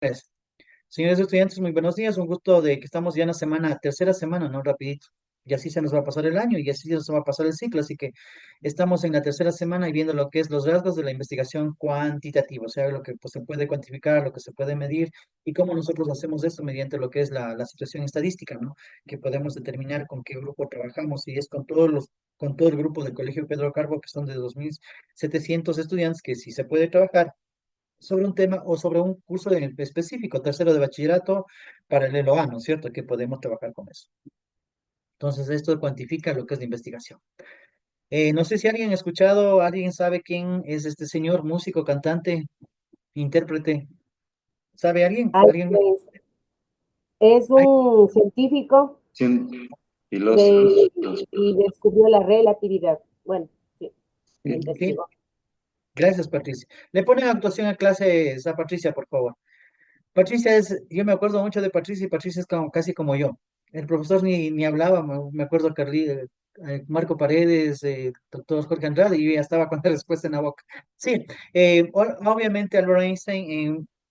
Pues, señores estudiantes, muy buenos días. Un gusto de que estamos ya en la semana, tercera semana, ¿no? Rapidito. Y así se nos va a pasar el año y así se nos va a pasar el ciclo. Así que estamos en la tercera semana y viendo lo que es los rasgos de la investigación cuantitativa, o sea, lo que pues, se puede cuantificar, lo que se puede medir y cómo nosotros hacemos esto mediante lo que es la situación estadística, ¿no? Que podemos determinar con qué grupo trabajamos y es con todo el grupo del Colegio Pedro Carbo, que son de 2.700 estudiantes, que si se puede trabajar sobre un tema o sobre un curso en específico, tercero de bachillerato, paralelo A, ¿no es cierto? Que podemos trabajar con eso. Entonces, esto cuantifica lo que es la investigación. No sé si alguien ha escuchado, alguien sabe quién es este señor, músico, cantante, intérprete. ¿Sabe alguien? ¿Alguien? Einstein es Ay, un científico Cien- de, filósofos. y descubrió la relatividad. Bueno, sí, la sí, investigó. gracias, Patricia. Le ponen actuación a clases a Patricia, por favor. Patricia es, yo me acuerdo mucho de Patricia y Patricia es como, casi como yo. El profesor ni hablaba, me acuerdo Marco Paredes, doctor Jorge Andrade, y yo ya estaba con la respuesta en la boca. Sí, obviamente Albert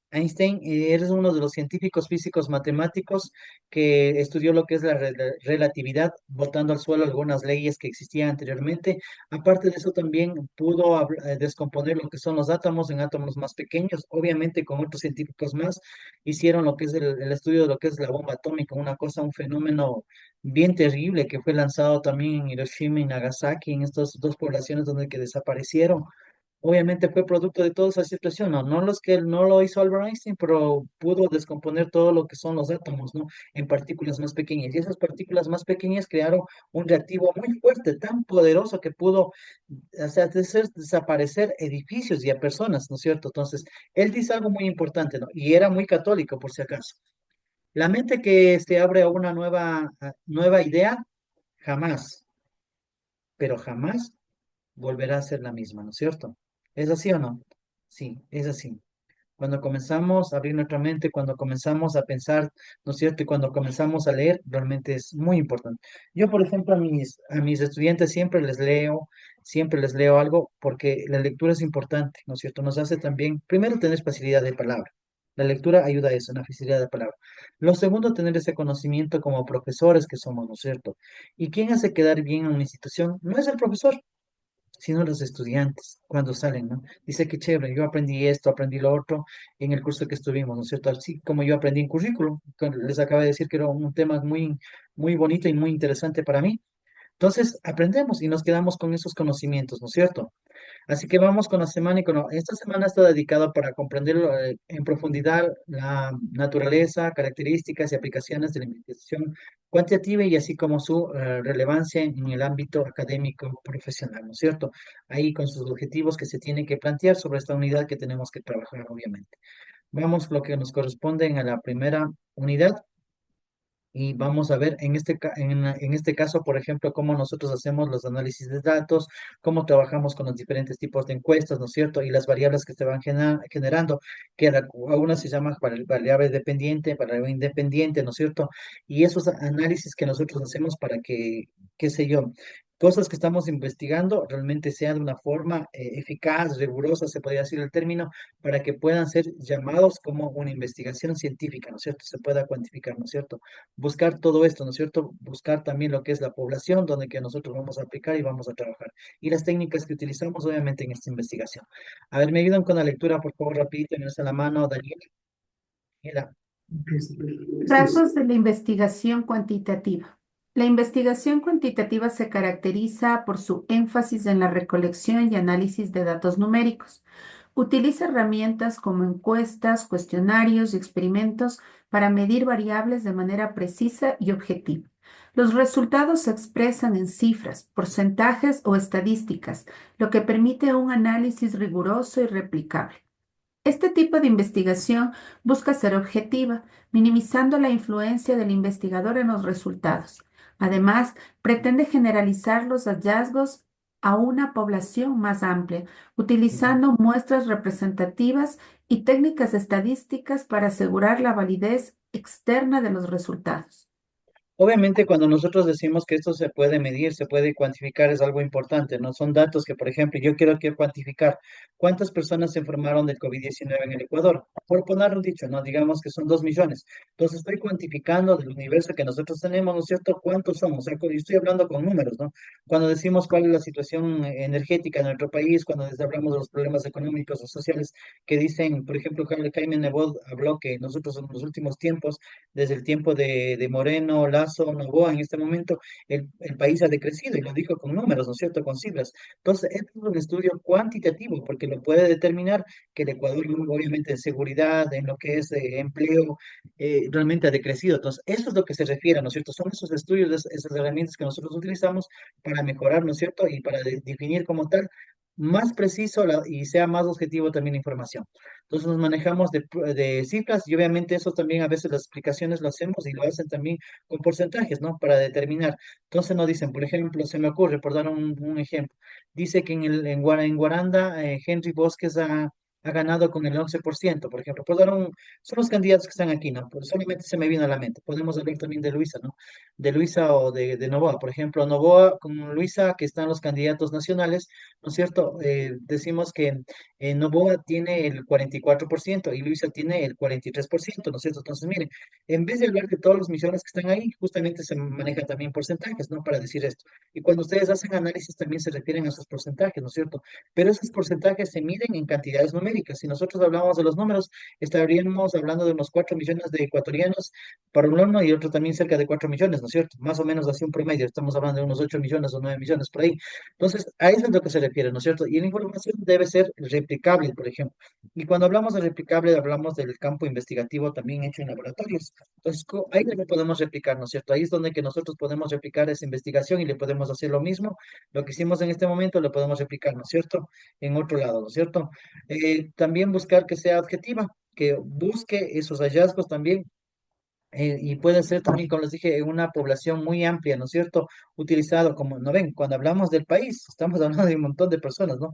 Einstein eres uno de los científicos físicos matemáticos que estudió lo que es la relatividad, botando al suelo algunas leyes que existían anteriormente. Aparte de eso, también pudo descomponer lo que son los átomos en átomos más pequeños, obviamente con otros científicos más hicieron lo que es el estudio de lo que es la bomba atómica, una cosa, un fenómeno bien terrible que fue lanzado también en Hiroshima y Nagasaki, en estas dos poblaciones donde que desaparecieron. Obviamente fue producto de toda esa situación, no, no los que no lo hizo Albert Einstein, pero pudo descomponer todo lo que son los átomos, ¿no? En partículas más pequeñas. Y esas partículas más pequeñas crearon un reactivo muy fuerte, tan poderoso que pudo, o sea, hacer desaparecer edificios y a personas, ¿no es cierto? Entonces, él dice algo muy importante, ¿no? Y era muy católico, por si acaso. La mente que se abre a una nueva idea, jamás, pero jamás volverá a ser la misma, ¿no es cierto? ¿Es así o no? Sí, es así. Cuando comenzamos a abrir nuestra mente, cuando comenzamos a pensar, ¿no es cierto? Y cuando comenzamos a leer, realmente es muy importante. Yo, por ejemplo, a mis estudiantes siempre les leo algo porque la lectura es importante, ¿no es cierto? Nos hace también, primero, tener facilidad de palabra. La lectura ayuda a eso, una facilidad de palabra. Lo segundo, tener ese conocimiento como profesores que somos, ¿no es cierto? ¿Y quién hace quedar bien a una institución? No es el profesor, sino los estudiantes cuando salen, ¿no? Dice que chévere, yo aprendí esto, aprendí lo otro en el curso que estuvimos, ¿no es cierto? Así como yo aprendí en currículum, les acabo de decir que era un tema muy, muy bonito y muy interesante para mí. Entonces, aprendemos y nos quedamos con esos conocimientos, ¿no es cierto? Así que vamos con la semana esta semana está dedicada para comprender en profundidad la naturaleza, características y aplicaciones de la investigación cuantitativa y así como su relevancia en el ámbito académico profesional, ¿no es cierto? Ahí con sus objetivos que se tienen que plantear sobre esta unidad que tenemos que trabajar, obviamente. Vamos lo que nos corresponde en la primera unidad. Y vamos a ver en este caso, por ejemplo, cómo nosotros hacemos los análisis de datos, cómo trabajamos con los diferentes tipos de encuestas, ¿no es cierto? Y las variables que se van generando, que a una se llama variable dependiente, variable independiente, ¿no es cierto? Y esos análisis que nosotros hacemos para que, qué sé yo, cosas que estamos investigando realmente sean de una forma eficaz, rigurosa, se podría decir el término, para que puedan ser llamados como una investigación científica, ¿no es cierto? Se pueda cuantificar, ¿no es cierto? Buscar todo esto, ¿no es cierto? Buscar también lo que es la población donde que nosotros vamos a aplicar y vamos a trabajar. Y las técnicas que utilizamos, obviamente, en esta investigación. A ver, me ayudan con la lectura, por favor, rapidito, me a la mano, Daniela. Daniela. Rasgos de la investigación cuantitativa. La investigación cuantitativa se caracteriza por su énfasis en la recolección y análisis de datos numéricos. Utiliza herramientas como encuestas, cuestionarios y experimentos para medir variables de manera precisa y objetiva. Los resultados se expresan en cifras, porcentajes o estadísticas, lo que permite un análisis riguroso y replicable. Este tipo de investigación busca ser objetiva, minimizando la influencia del investigador en los resultados. Además, pretende generalizar los hallazgos a una población más amplia, Ujú. utilizando muestras representativas y técnicas estadísticas para asegurar la validez externa de los resultados. Obviamente, cuando nosotros decimos que esto se puede medir, se puede cuantificar, es algo importante, ¿no? Son datos que, por ejemplo, yo quiero cuantificar cuántas personas se enfermaron del COVID-19 en el Ecuador. Por poner un dicho, ¿no? Digamos que son 2 millones. Entonces, estoy cuantificando del universo que nosotros tenemos, ¿no es cierto? ¿Cuántos somos? O sea, yo estoy hablando con números, ¿no? Cuando decimos cuál es la situación energética en nuestro país, cuando hablamos de los problemas económicos o sociales que dicen, por ejemplo, Jaime Nebot habló que nosotros en los últimos tiempos desde el tiempo de Moreno, Lazo, Noboa, en este momento el país ha decrecido y lo dijo con números, ¿no es cierto?, con cifras. Entonces, esto es un estudio cuantitativo porque lo puede determinar que el Ecuador, obviamente, en seguridad, en lo que es empleo, realmente ha decrecido. Entonces, eso es lo que se refiere, ¿no es cierto? Son esos estudios, esas herramientas que nosotros utilizamos para mejorar, ¿no es cierto?, y para definir como tal más preciso y sea más objetivo también la información. Entonces nos manejamos de cifras y obviamente eso también a veces las explicaciones lo hacemos y lo hacen también con porcentajes, ¿no? Para determinar. Entonces nos dicen, por ejemplo, se me ocurre, por dar un ejemplo, dice que en Guaranda Henry Bosques ha ganado con el 11%, por ejemplo. Son los candidatos que están aquí, ¿no? Pues solamente se me vino a la mente. Podemos hablar también de Luisa, ¿no? De Luisa o de Novoa. Por ejemplo, Novoa con Luisa, que están los candidatos nacionales, ¿no es cierto? Decimos que Novoa tiene el 44% y Luisa tiene el 43%, ¿no es cierto? Entonces, miren, en vez de hablar de todos los millones que están ahí, justamente se manejan también porcentajes, ¿no? Para decir esto. Y cuando ustedes hacen análisis también se refieren a esos porcentajes, ¿no es cierto? Pero esos porcentajes se miden en cantidades numéricas. Si nosotros hablamos de los números, estaríamos hablando de unos 4 millones de ecuatorianos para un uno y otro también cerca de 4 millones, ¿no es cierto? Más o menos así un promedio. Estamos hablando de unos 8 millones o 9 millones por ahí. Entonces, a eso es lo que se refiere, ¿no es cierto? Y la información debe ser replicable, por ejemplo. Y cuando hablamos de replicable, hablamos del campo investigativo también hecho en laboratorios. Entonces, ahí es donde podemos replicar, ¿no es cierto? Ahí es donde que nosotros podemos replicar esa investigación y le podemos hacer lo mismo. Lo que hicimos en este momento lo podemos replicar, ¿no es cierto? En otro lado, ¿no es cierto? También buscar que sea objetiva, que busque esos hallazgos también y puede ser también, como les dije, en una población muy amplia, ¿no es cierto? Utilizado como, ¿no ven? Cuando hablamos del país, estamos hablando de un montón de personas, ¿no?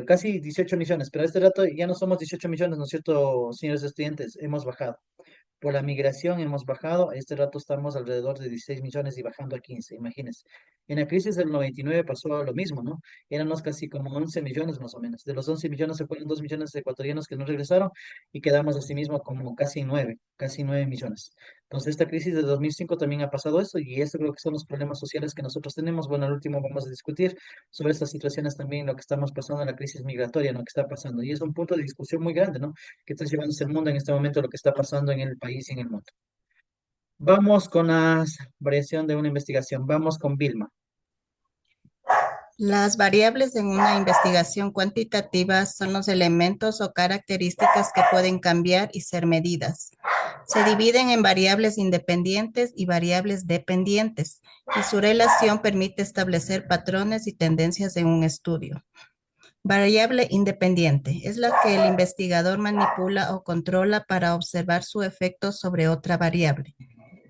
Casi 18 millones, pero a este rato ya no somos 18 millones, ¿no es cierto, señores estudiantes? Hemos bajado. Por la migración hemos bajado, a este rato estamos alrededor de 16 millones y bajando a 15, imagínense. En la crisis del 99 pasó lo mismo, ¿no? Éramos casi como 11 millones más o menos. De los 11 millones se fueron 2 millones de ecuatorianos que no regresaron y quedamos así mismo como casi 9 millones. Entonces esta crisis de 2005 también ha pasado eso y eso creo que son los problemas sociales que nosotros tenemos. Bueno, al último vamos a discutir sobre estas situaciones también, lo que estamos pasando en la crisis migratoria, ¿no? Que está pasando. Y es un punto de discusión muy grande, ¿no? Que está llevándose el mundo en este momento, lo que está pasando en el país y en el mundo. Vamos con la variación de una investigación. Vamos con Vilma. Las variables en una investigación cuantitativa son los elementos o características que pueden cambiar y ser medidas. Se dividen en variables independientes y variables dependientes, y su relación permite establecer patrones y tendencias en un estudio. Variable independiente es la que el investigador manipula o controla para observar su efecto sobre otra variable.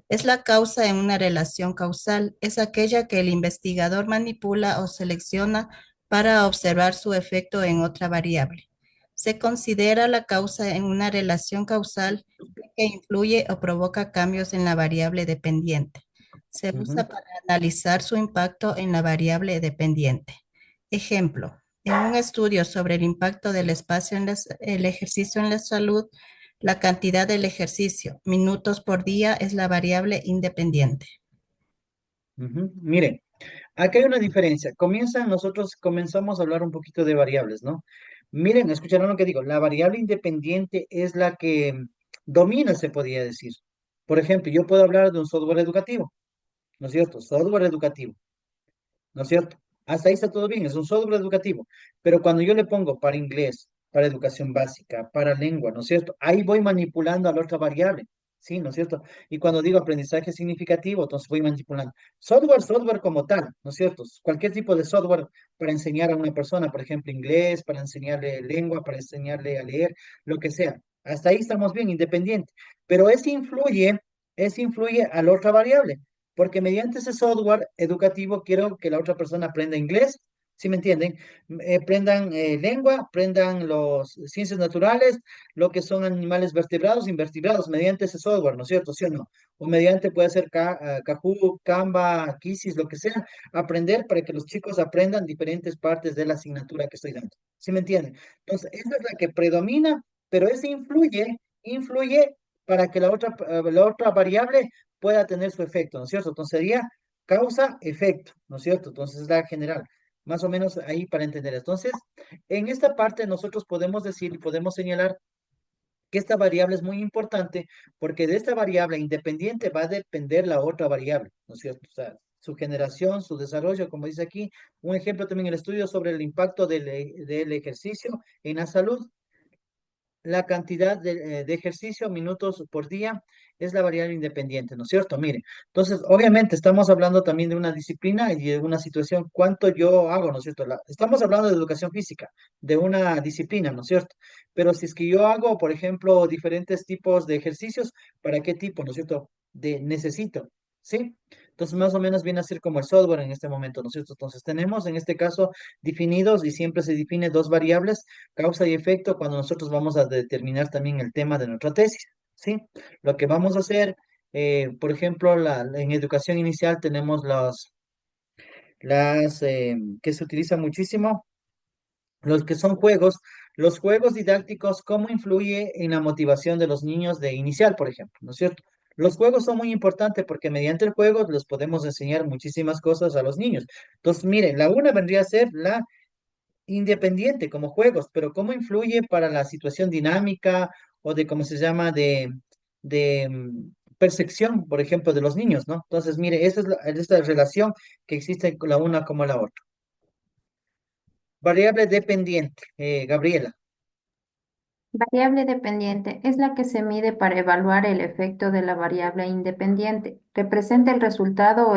Es la causa en una relación causal, es aquella que el investigador manipula o selecciona para observar su efecto en otra variable. Se considera la causa en una relación causal que influye o provoca cambios en la variable dependiente. Se usa para analizar su impacto en la variable dependiente. Ejemplo, en un estudio sobre el impacto del espacio en el ejercicio en la salud, la cantidad del ejercicio, minutos por día, es la variable independiente. Miren, acá hay una diferencia. Nosotros comenzamos a hablar un poquito de variables, ¿no? Miren, escucharon lo que digo. La variable independiente es la que domina, se podría decir. Por ejemplo, yo puedo hablar de un software educativo, ¿no es cierto? Software educativo. ¿No es cierto? Hasta ahí está todo bien, es un software educativo. Pero cuando yo le pongo para inglés, para educación básica, para lengua, ¿no es cierto? Ahí voy manipulando a la otra variable, ¿sí? ¿No es cierto? Y cuando digo aprendizaje significativo, entonces voy manipulando. Software como tal, ¿no es cierto? Cualquier tipo de software para enseñar a una persona, por ejemplo, inglés, para enseñarle lengua, para enseñarle a leer, lo que sea. Hasta ahí estamos bien, independiente. Pero ese influye a la otra variable porque mediante ese software educativo quiero que la otra persona aprenda inglés ¿Sí me entienden? Aprendan lengua, aprendan los ciencias naturales, lo que son animales vertebrados, invertebrados, mediante ese software, ¿no es cierto? ¿Sí o no? O mediante puede ser Kahoot, Canva, Quizzes, lo que sea, aprender para que los chicos aprendan diferentes partes de la asignatura que estoy dando. ¿Sí me entienden? Entonces, esa es la que predomina, pero esa influye para que la otra variable pueda tener su efecto, ¿no es cierto? Entonces sería causa-efecto, ¿no es cierto? Entonces es la general, más o menos ahí para entender. Entonces, en esta parte nosotros podemos decir y podemos señalar que esta variable es muy importante porque de esta variable independiente va a depender la otra variable, ¿no es cierto? O sea, su generación, su desarrollo, como dice aquí, un ejemplo también el estudio sobre el impacto del ejercicio en la salud. La cantidad de ejercicio, minutos por día, es la variable independiente, ¿no es cierto? Mire, entonces, obviamente estamos hablando también de una disciplina y de una situación, cuánto yo hago, ¿no es cierto? Estamos hablando de educación física, de una disciplina, ¿no es cierto? Pero si es que yo hago, por ejemplo, diferentes tipos de ejercicios, ¿para qué tipo, ¿no es cierto? Necesito, ¿sí? Entonces, más o menos viene a ser como el software en este momento, ¿no es cierto? Entonces, tenemos en este caso definidos y siempre se define dos variables causa y efecto cuando nosotros vamos a determinar también el tema de nuestra tesis, ¿sí? Lo que vamos a hacer, por ejemplo, en educación inicial tenemos que se utilizan muchísimo, los que son juegos, los juegos didácticos, cómo influye en la motivación de los niños de inicial, por ejemplo, ¿no es cierto? Los juegos son muy importantes porque mediante el juego les podemos enseñar muchísimas cosas a los niños. Entonces, miren, la una vendría a ser la independiente como juegos, pero cómo influye para la situación dinámica o de cómo se llama percepción, por ejemplo, de los niños, ¿no? Entonces, mire, esa es esta relación que existe con la una como la otra. Variable dependiente, Gabriela. Variable dependiente es la que se mide para evaluar el efecto de la variable independiente. Representa el resultado o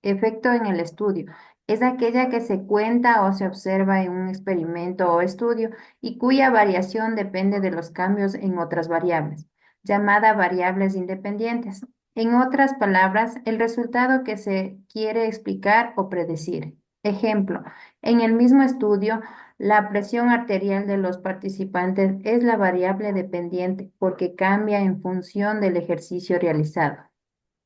efecto en el estudio. Es aquella que se cuenta o se observa en un experimento o estudio y cuya variación depende de los cambios en otras variables, llamada variables independientes. En otras palabras, el resultado que se quiere explicar o predecir. Ejemplo, en el mismo estudio, la presión arterial de los participantes es la variable dependiente porque cambia en función del ejercicio realizado.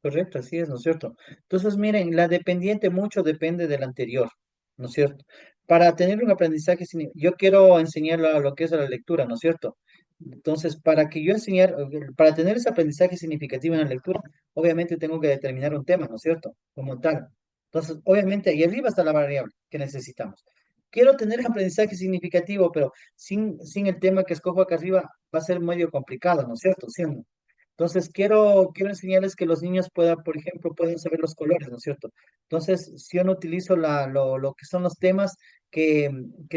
Correcto, así es, ¿no es cierto? Entonces, miren, la dependiente mucho depende del anterior, ¿no es cierto? Para tener un aprendizaje, yo quiero enseñar lo que es la lectura, ¿no es cierto? Entonces, para tener ese aprendizaje significativo en la lectura, obviamente tengo que determinar un tema, ¿no es cierto? Como tal. Entonces, obviamente, ahí arriba está la variable que necesitamos. Quiero tener aprendizaje significativo, pero sin el tema que escojo acá arriba va a ser medio complicado, ¿no es cierto? ¿Sí o no? Entonces, quiero enseñarles que los niños puedan, por ejemplo, pueden saber los colores, ¿no es cierto? Entonces, si yo no utilizo lo que son los temas que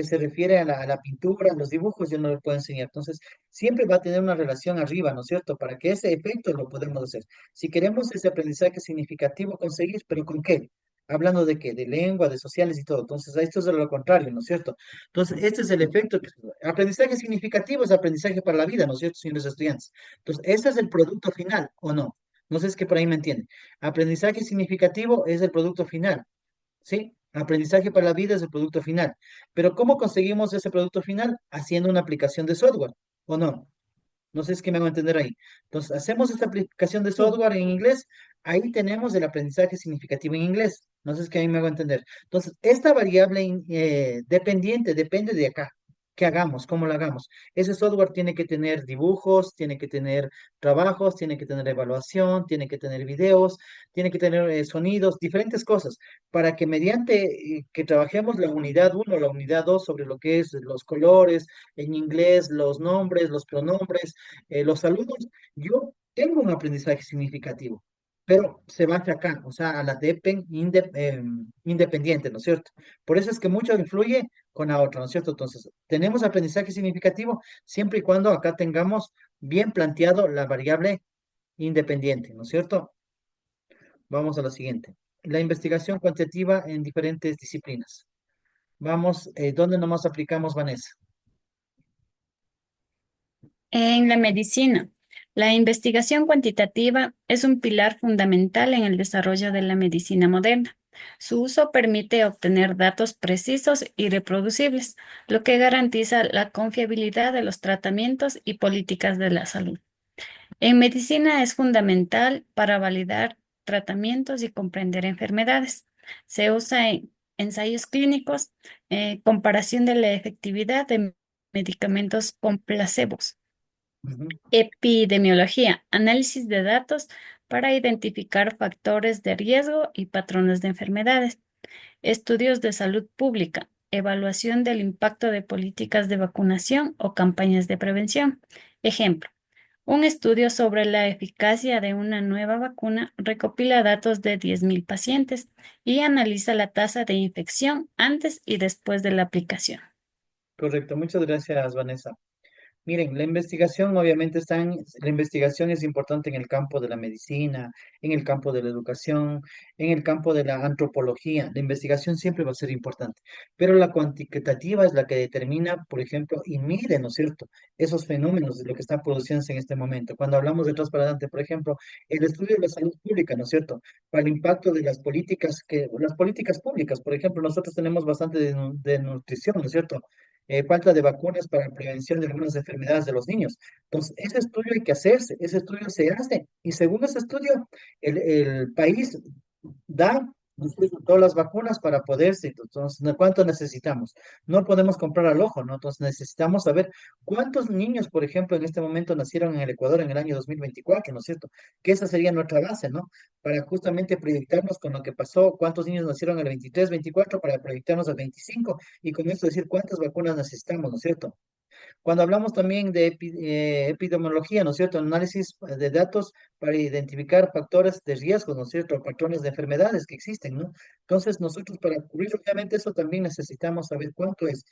se refiere a la pintura, a los dibujos, yo no lo puedo enseñar. Entonces, siempre va a tener una relación arriba, ¿no es cierto? Para que ese efecto lo podemos hacer. Si queremos ese aprendizaje significativo conseguir, ¿pero con qué? Hablando de qué, de lengua, de sociales y todo. Entonces, esto es lo contrario, ¿no es cierto? Entonces, este es el efecto. Aprendizaje significativo es aprendizaje para la vida, ¿no es cierto, señores estudiantes? Entonces, ese es el producto final, ¿o no? No sé si es que por ahí me entienden. Aprendizaje significativo es el producto final, ¿sí? Aprendizaje para la vida es el producto final. Pero ¿cómo conseguimos ese producto final? Haciendo una aplicación de software, ¿o no? No sé si es que me hago entender ahí. Entonces, hacemos esta aplicación de Sí. software en inglés, ahí tenemos el aprendizaje significativo en inglés. No sé si es que a mí me hago entender. Entonces, esta variable dependiente depende de acá. ¿Qué hagamos? ¿Cómo lo hagamos? Ese software tiene que tener dibujos, tiene que tener trabajos, tiene que tener evaluación, tiene que tener videos, tiene que tener sonidos, diferentes cosas, para que mediante que trabajemos la unidad uno, la unidad 2 sobre lo que es los colores, en inglés, los nombres, los pronombres, los saludos, yo tengo un aprendizaje significativo, pero se va hacia acá, o sea, a la independiente, ¿no es cierto? Por eso es que mucho influye con la otra, ¿no es cierto? Entonces, tenemos aprendizaje significativo siempre y cuando acá tengamos bien planteado la variable independiente, ¿no es cierto? Vamos a la siguiente. La investigación cuantitativa en diferentes disciplinas. Vamos, ¿dónde nomás aplicamos, Vanessa? En la medicina, la investigación cuantitativa es un pilar fundamental en el desarrollo de la medicina moderna. Su uso permite obtener datos precisos y reproducibles, lo que garantiza la confiabilidad de los tratamientos y políticas de la salud. En medicina es fundamental para validar tratamientos y comprender enfermedades. Se usa en ensayos clínicos, comparación de la efectividad de medicamentos con placebos. Ujú. Epidemiología, análisis de datos para identificar factores de riesgo y patrones de enfermedades. Estudios de salud pública, evaluación del impacto de políticas de vacunación o campañas de prevención. Ejemplo, un estudio sobre la eficacia de una nueva vacuna recopila datos de 10.000 pacientes y analiza la tasa de infección antes y después de la aplicación. Correcto, muchas gracias, Vanessa. Miren, la investigación obviamente la investigación es importante en el campo de la medicina, en el campo de la educación, en el campo de la antropología. La investigación siempre va a ser importante, pero la cuantitativa es la que determina, por ejemplo, y mide, ¿no es cierto?, esos fenómenos de lo que está produciéndose en este momento. Cuando hablamos de atrás para adelante, por ejemplo, el estudio de la salud pública, ¿no es cierto?, para el impacto de las políticas públicas, por ejemplo, nosotros tenemos bastante de nutrición, ¿no es cierto?, falta de vacunas para la prevención de algunas enfermedades de los niños. Entonces, ese estudio hay que hacerse, ese estudio se hace, y según ese estudio, el país da, ¿no es cierto?, todas las vacunas para poderse, entonces, ¿cuánto necesitamos? No podemos comprar al ojo, ¿no? Entonces, necesitamos saber cuántos niños, por ejemplo, en este momento nacieron en el Ecuador en el año 2024, ¿no es cierto? Que esa sería nuestra base, ¿no? Para justamente proyectarnos con lo que pasó, cuántos niños nacieron el 23, 24, para proyectarnos al 25 y con esto decir cuántas vacunas necesitamos, ¿no es cierto? Cuando hablamos también de epidemiología, ¿no es cierto? Análisis de datos para identificar factores de riesgo, ¿no es cierto? Patrones de enfermedades que existen, ¿no? Entonces, nosotros para cubrir obviamente eso también necesitamos saber cuánto es,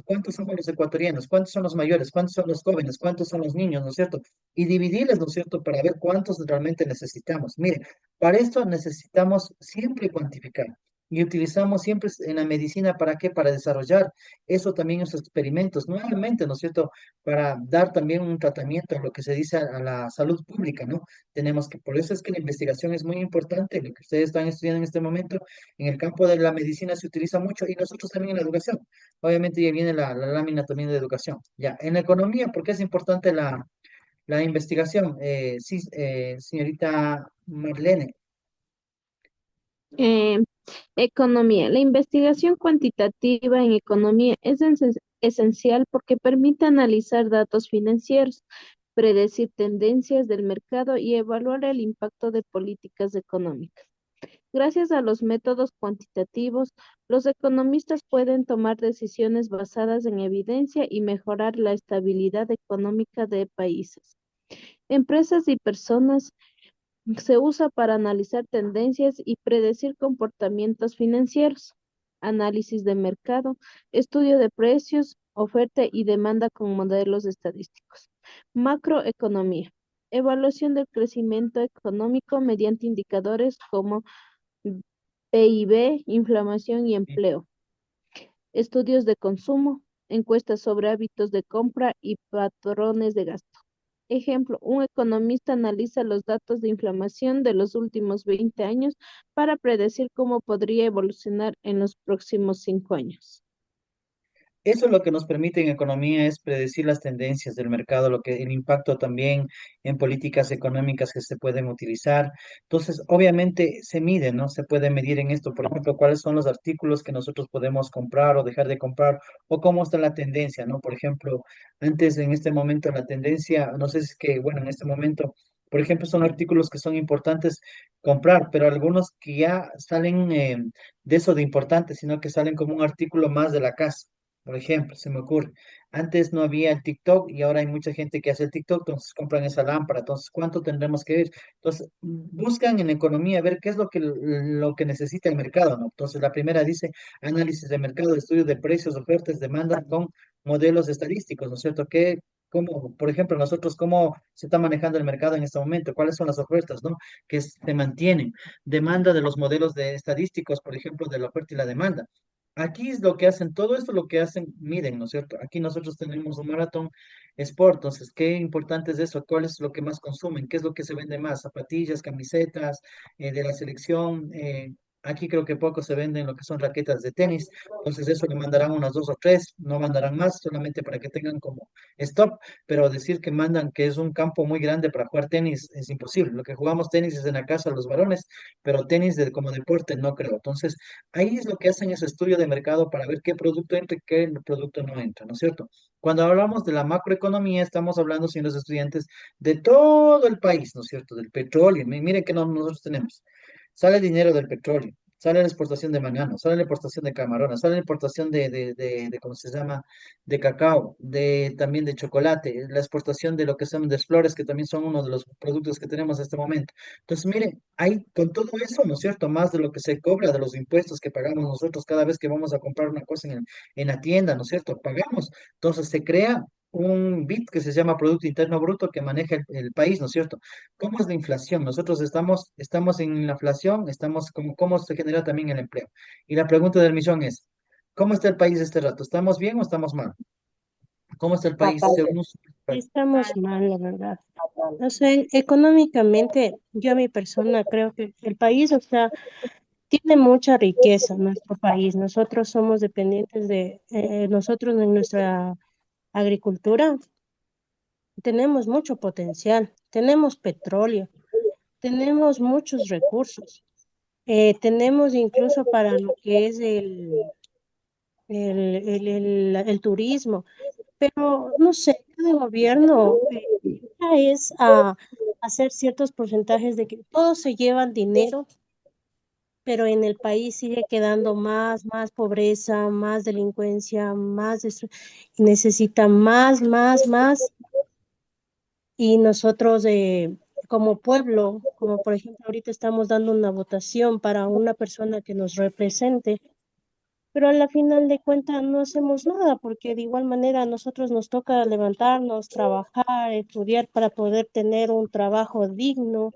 cuántos somos los ecuatorianos, cuántos son los mayores, cuántos son los jóvenes, cuántos son los niños, ¿no es cierto? Y dividirles, ¿no es cierto? Para ver cuántos realmente necesitamos. Mire, para esto necesitamos siempre cuantificar. Y utilizamos siempre en la medicina, ¿para qué? Para desarrollar eso también, esos experimentos, nuevamente, ¿no es cierto? Para dar también un tratamiento a lo que se dice a la salud pública, ¿no? Por eso es que la investigación es muy importante, lo que ustedes están estudiando en este momento, en el campo de la medicina se utiliza mucho y nosotros también en la educación. Obviamente ya viene la lámina también de educación. Ya, en la economía, ¿por qué es importante la investigación? Sí, señorita Marlene. Eh, Economía. La investigación cuantitativa en economía es esencial porque permite analizar datos financieros, predecir tendencias del mercado y evaluar el impacto de políticas económicas. Gracias a los métodos cuantitativos, los economistas pueden tomar decisiones basadas en evidencia y mejorar la estabilidad económica de países. Empresas y personas se usa para analizar tendencias y predecir comportamientos financieros, análisis de mercado, estudio de precios, oferta y demanda con modelos estadísticos. Macroeconomía, evaluación del crecimiento económico mediante indicadores como PIB, inflación y empleo. Estudios de consumo, encuestas sobre hábitos de compra y patrones de gasto. Ejemplo, un economista analiza los datos de inflación de los últimos 20 años para predecir cómo podría evolucionar en los próximos 5 años. Eso es lo que nos permite en economía es predecir las tendencias del mercado, el impacto también en políticas económicas que se pueden utilizar. Entonces, obviamente se mide, ¿no? Se puede medir en esto, por ejemplo, cuáles son los artículos que nosotros podemos comprar o dejar de comprar, o cómo está la tendencia, ¿no? Por ejemplo, antes en este momento la tendencia, no sé si es que, bueno, en este momento, por ejemplo, son artículos que son importantes comprar, pero algunos que ya salen de eso de importantes, sino que salen como un artículo más de la casa. Por ejemplo, se me ocurre, antes no había el TikTok y ahora hay mucha gente que hace el TikTok, entonces compran esa lámpara, entonces, ¿cuánto tendremos que ver? Entonces, buscan en economía ver qué es lo que necesita el mercado, ¿no? Entonces, la primera dice análisis de mercado, estudio de precios, ofertas, demanda con modelos estadísticos, ¿no es cierto? Por ejemplo, nosotros, ¿cómo se está manejando el mercado en este momento? ¿Cuáles son las ofertas, ¿no? Que se mantienen. Demanda de los modelos de estadísticos, por ejemplo, de la oferta y la demanda. Aquí es lo que hacen, todo esto lo que hacen, miren, ¿no es cierto? Aquí nosotros tenemos un maratón sport, entonces, qué importante es eso, cuál es lo que más consumen, qué es lo que se vende más, zapatillas, camisetas de la selección, Aquí creo que poco se venden lo que son raquetas de tenis, entonces eso le mandarán unas dos o tres, no mandarán más, solamente para que tengan como stop, pero decir que mandan que es un campo muy grande para jugar tenis es imposible. Lo que jugamos tenis es en la casa los varones, pero tenis como deporte no creo. Entonces, ahí es lo que hacen ese estudio de mercado para ver qué producto entra y qué producto no entra, ¿no es cierto? Cuando hablamos de la macroeconomía, estamos hablando, señores estudiantes, de todo el país, ¿no es cierto? Del petróleo. Miren que nosotros tenemos. Sale dinero del petróleo, sale la exportación de banano, sale la exportación de camarones, sale la exportación ¿cómo se llama? De cacao, también de chocolate, la exportación de lo que son de flores, que también son uno de los productos que tenemos en este momento. Entonces, miren, hay con todo eso, ¿no es cierto? Más de lo que se cobra, de los impuestos que pagamos nosotros cada vez que vamos a comprar una cosa en la tienda, ¿no es cierto? Pagamos. Entonces, se crea un bit que se llama Producto Interno Bruto que maneja el país, ¿no es cierto? ¿Cómo es la inflación? Nosotros estamos en la inflación, ¿cómo se genera también el empleo? Y la pregunta del millón es, ¿cómo está el país este rato? ¿Estamos bien o estamos mal? ¿Cómo está el país Fatal, según Estamos mal, la verdad. fatal. O sea, económicamente, yo a mi persona creo que el país, o sea, tiene mucha riqueza nuestro país. Nosotros somos dependientes de, nosotros en nuestra agricultura tenemos mucho potencial, tenemos petróleo, tenemos muchos recursos, tenemos incluso para lo que es el turismo, pero no sé, cada gobierno es a hacer ciertos porcentajes de que todos se llevan dinero, pero en el país sigue quedando más pobreza, más delincuencia, y necesita más, y nosotros como pueblo, como por ejemplo ahorita estamos dando una votación para una persona que nos represente, pero a la final de cuentas no hacemos nada, porque de igual manera a nosotros nos toca levantarnos, trabajar, estudiar para poder tener un trabajo digno,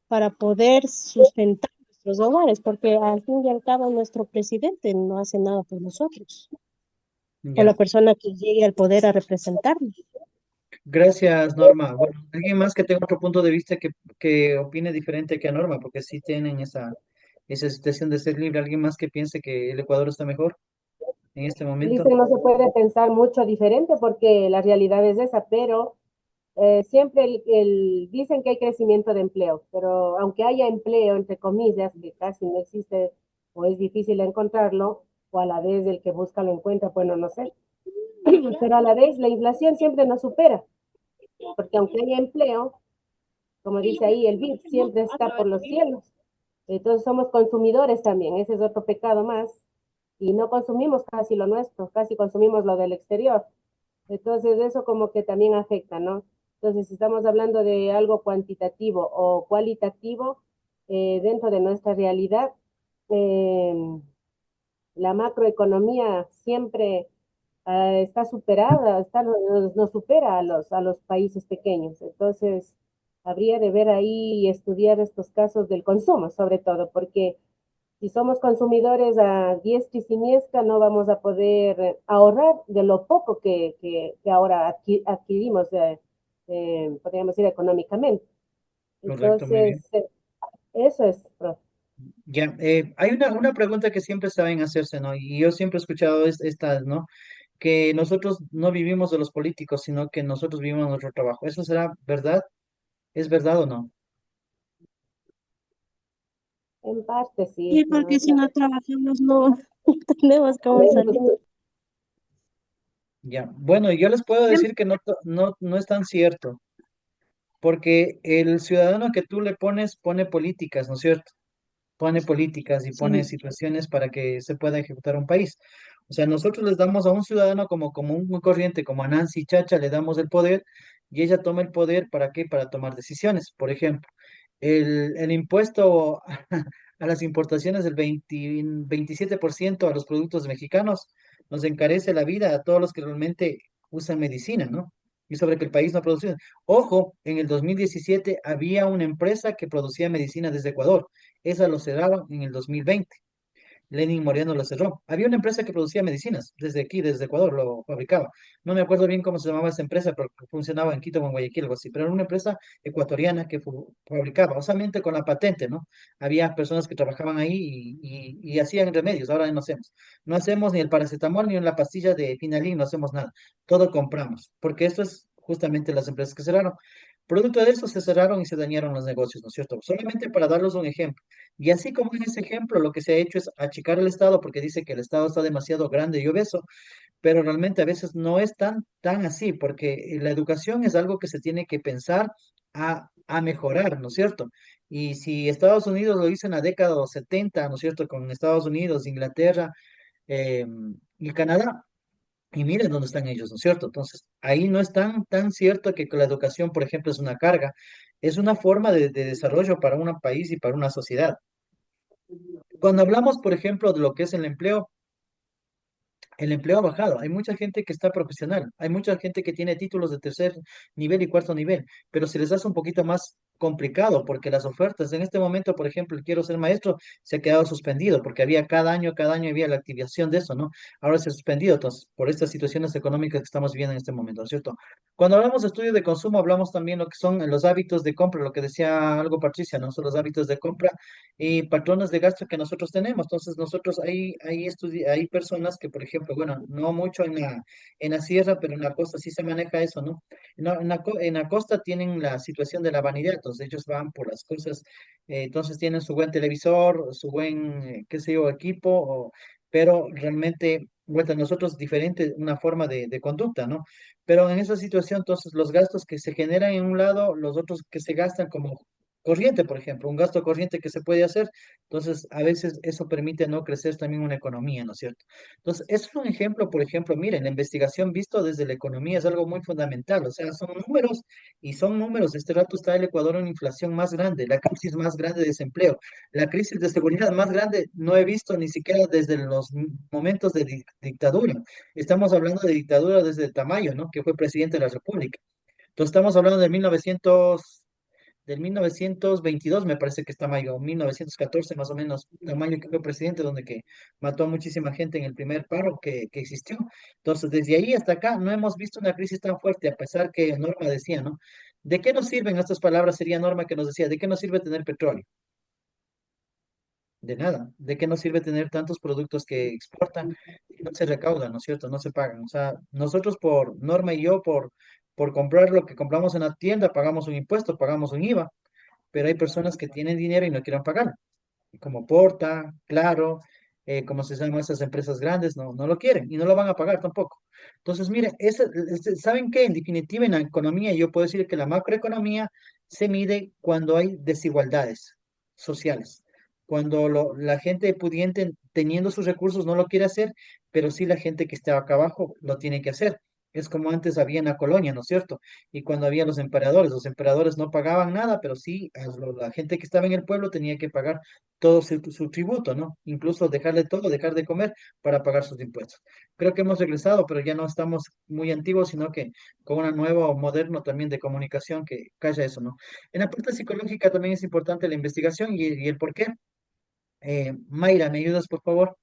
para poder sustentar nuestros hogares, porque al fin y al cabo nuestro presidente no hace nada por nosotros, o la ya? persona que llegue al poder a representarnos. Gracias, Norma. Bueno, alguien más que tenga otro punto de vista que opine diferente que a Norma, porque sí tienen esa situación de ser libre. ¿Alguien más que piense que el Ecuador está mejor en este momento? Dicen no se puede pensar mucho diferente porque la realidad es esa, pero siempre dicen que hay crecimiento de empleo, pero aunque haya empleo, entre comillas, que casi no existe o es difícil encontrarlo, o a la vez el que busca lo encuentra, bueno, no sé, pero a la vez la inflación siempre nos supera, porque aunque haya empleo, como dice ahí, el BIP siempre está por los cielos. Entonces somos consumidores también, ese es otro pecado más, y no consumimos casi lo nuestro, casi consumimos lo del exterior. Entonces eso como que también afecta, ¿no? Entonces si estamos hablando de algo cuantitativo o cualitativo dentro de nuestra realidad, eh, la macroeconomía siempre está superada, nos supera a los países pequeños. Entonces, habría de ver ahí y estudiar estos casos del consumo, sobre todo, porque si somos consumidores a diestra y siniestra, no vamos a poder ahorrar de lo poco que ahora adquirimos, podríamos decir, económicamente. Correcto, muy Entonces, bien. eso es, profe. Ya, hay una pregunta que siempre saben hacerse, ¿no? Y yo siempre he escuchado esta, ¿no? Que nosotros no vivimos de los políticos, sino que nosotros vivimos nuestro trabajo. ¿Eso será verdad? ¿Es verdad o no? En parte sí, Y ¿no? porque si no trabajamos no tenemos cómo salir. Ya. Bueno, yo les puedo decir que no es tan cierto, porque el ciudadano que tú le pones pone políticas, ¿no es cierto? Pone políticas y pone Sí, situaciones para que se pueda ejecutar un país. O sea, nosotros les damos a un ciudadano como un muy corriente, como a Nancy Chacha, le damos el poder y ella toma el poder ¿para qué? Para tomar decisiones. Por ejemplo, el impuesto a las importaciones del 27% a los productos mexicanos nos encarece la vida a todos los que realmente usan medicina, ¿no? Y sobre que el país no ha producido. Ojo, en el 2017 había una empresa que producía medicina desde Ecuador. Esa lo cerraron en el 2020. Lenin Moreno lo cerró. Había una empresa que producía medicinas, desde aquí, desde Ecuador, lo fabricaba. No me acuerdo bien cómo se llamaba esa empresa, pero funcionaba en Quito o en Guayaquil, algo así. Pero era una empresa ecuatoriana que fabricaba, o solamente con la patente, ¿no? Había personas que trabajaban ahí y hacían remedios. Ahora no hacemos. No hacemos ni el paracetamol ni la pastilla de Finalín, no hacemos nada. Todo compramos, porque esto es justamente las empresas que cerraron. Producto de eso se cerraron y se dañaron los negocios, ¿no es cierto? Solamente para darles un ejemplo. Y así como en ese ejemplo, lo que se ha hecho es achicar el Estado porque dice que el Estado está demasiado grande y obeso, pero realmente a veces no es tan así, porque la educación es algo que se tiene que pensar a mejorar, ¿no es cierto? Y si Estados Unidos lo hizo en la década de los 70, ¿no es cierto? Con Estados Unidos, Inglaterra eh, y Canadá. Y miren dónde están ellos, ¿no es cierto? Entonces, ahí no es tan cierto que la educación, por ejemplo, es una carga, es una forma de desarrollo para un país y para una sociedad. Cuando hablamos, por ejemplo, de lo que es el empleo ha bajado. Hay mucha gente que está profesional, hay mucha gente que tiene títulos de tercer nivel y cuarto nivel, pero se les hace un poquito más complicado porque las ofertas, en este momento, por ejemplo, el quiero ser maestro se ha quedado suspendido porque había cada año había la activación de eso, ¿no? Ahora se ha suspendido, entonces, por estas situaciones económicas que estamos viviendo en este momento, ¿no es cierto? Cuando hablamos de estudio de consumo, hablamos también lo que son los hábitos de compra, lo que decía algo Patricia, ¿no? Son los hábitos de compra y patrones de gasto que nosotros tenemos. Entonces, nosotros hay personas que, por ejemplo, bueno, no mucho en la sierra, pero en la costa sí se maneja eso, ¿no? En la costa tienen la situación de la vanidad, entonces ellos van por las cosas, entonces tienen su buen televisor, su buen, qué sé yo, equipo, pero realmente, bueno, nosotros diferente, una forma de conducta, ¿no? Pero en esa situación, entonces, los gastos que se generan en un lado, los otros que se gastan como corriente, por ejemplo, un gasto corriente que se puede hacer. Entonces, a veces eso permite no crecer también una economía, ¿no es cierto? Entonces, eso es un ejemplo, por ejemplo, miren, la investigación visto desde la economía es algo muy fundamental, o sea, son números y son números. Este rato está el Ecuador en una inflación más grande, la crisis más grande de desempleo, la crisis de seguridad más grande, no he visto ni siquiera desde los momentos de dictadura. Estamos hablando de dictadura desde Tamayo, ¿no? Que fue presidente de la República. Entonces, estamos hablando de del 1922, me parece que está Mayo, 1914 más o menos, Tamayo que fue presidente, donde que mató a muchísima gente en el primer paro que existió. Entonces, desde ahí hasta acá no hemos visto una crisis tan fuerte, a pesar que Norma decía, ¿no? ¿De qué nos sirven estas palabras? Sería Norma que nos decía, ¿de qué nos sirve tener petróleo? De nada. ¿De qué nos sirve tener tantos productos que exportan y no se recaudan, ¿no es cierto? No se pagan. O sea, nosotros por Norma y yo, por comprar lo que compramos en la tienda, pagamos un impuesto, pagamos un IVA, pero hay personas que tienen dinero y no quieren pagar, como Porta, Claro, como se llaman esas empresas grandes, no lo quieren y no lo van a pagar tampoco. Entonces, mire, ¿saben qué? En definitiva, en la economía, yo puedo decir que la macroeconomía se mide cuando hay desigualdades sociales, cuando la gente pudiente, teniendo sus recursos, no lo quiere hacer, pero sí la gente que está acá abajo lo tiene que hacer. Es como antes había en la colonia, ¿no es cierto? Y cuando había los emperadores no pagaban nada, pero sí la gente que estaba en el pueblo tenía que pagar todo su tributo, ¿no? Incluso dejarle todo, dejar de comer para pagar sus impuestos. Creo que hemos regresado, pero ya no estamos muy antiguos, sino que con una nueva moderno también de comunicación que calla eso, ¿no? En la parte psicológica también es importante la investigación y el por qué. Mayra, ¿me ayudas, por favor?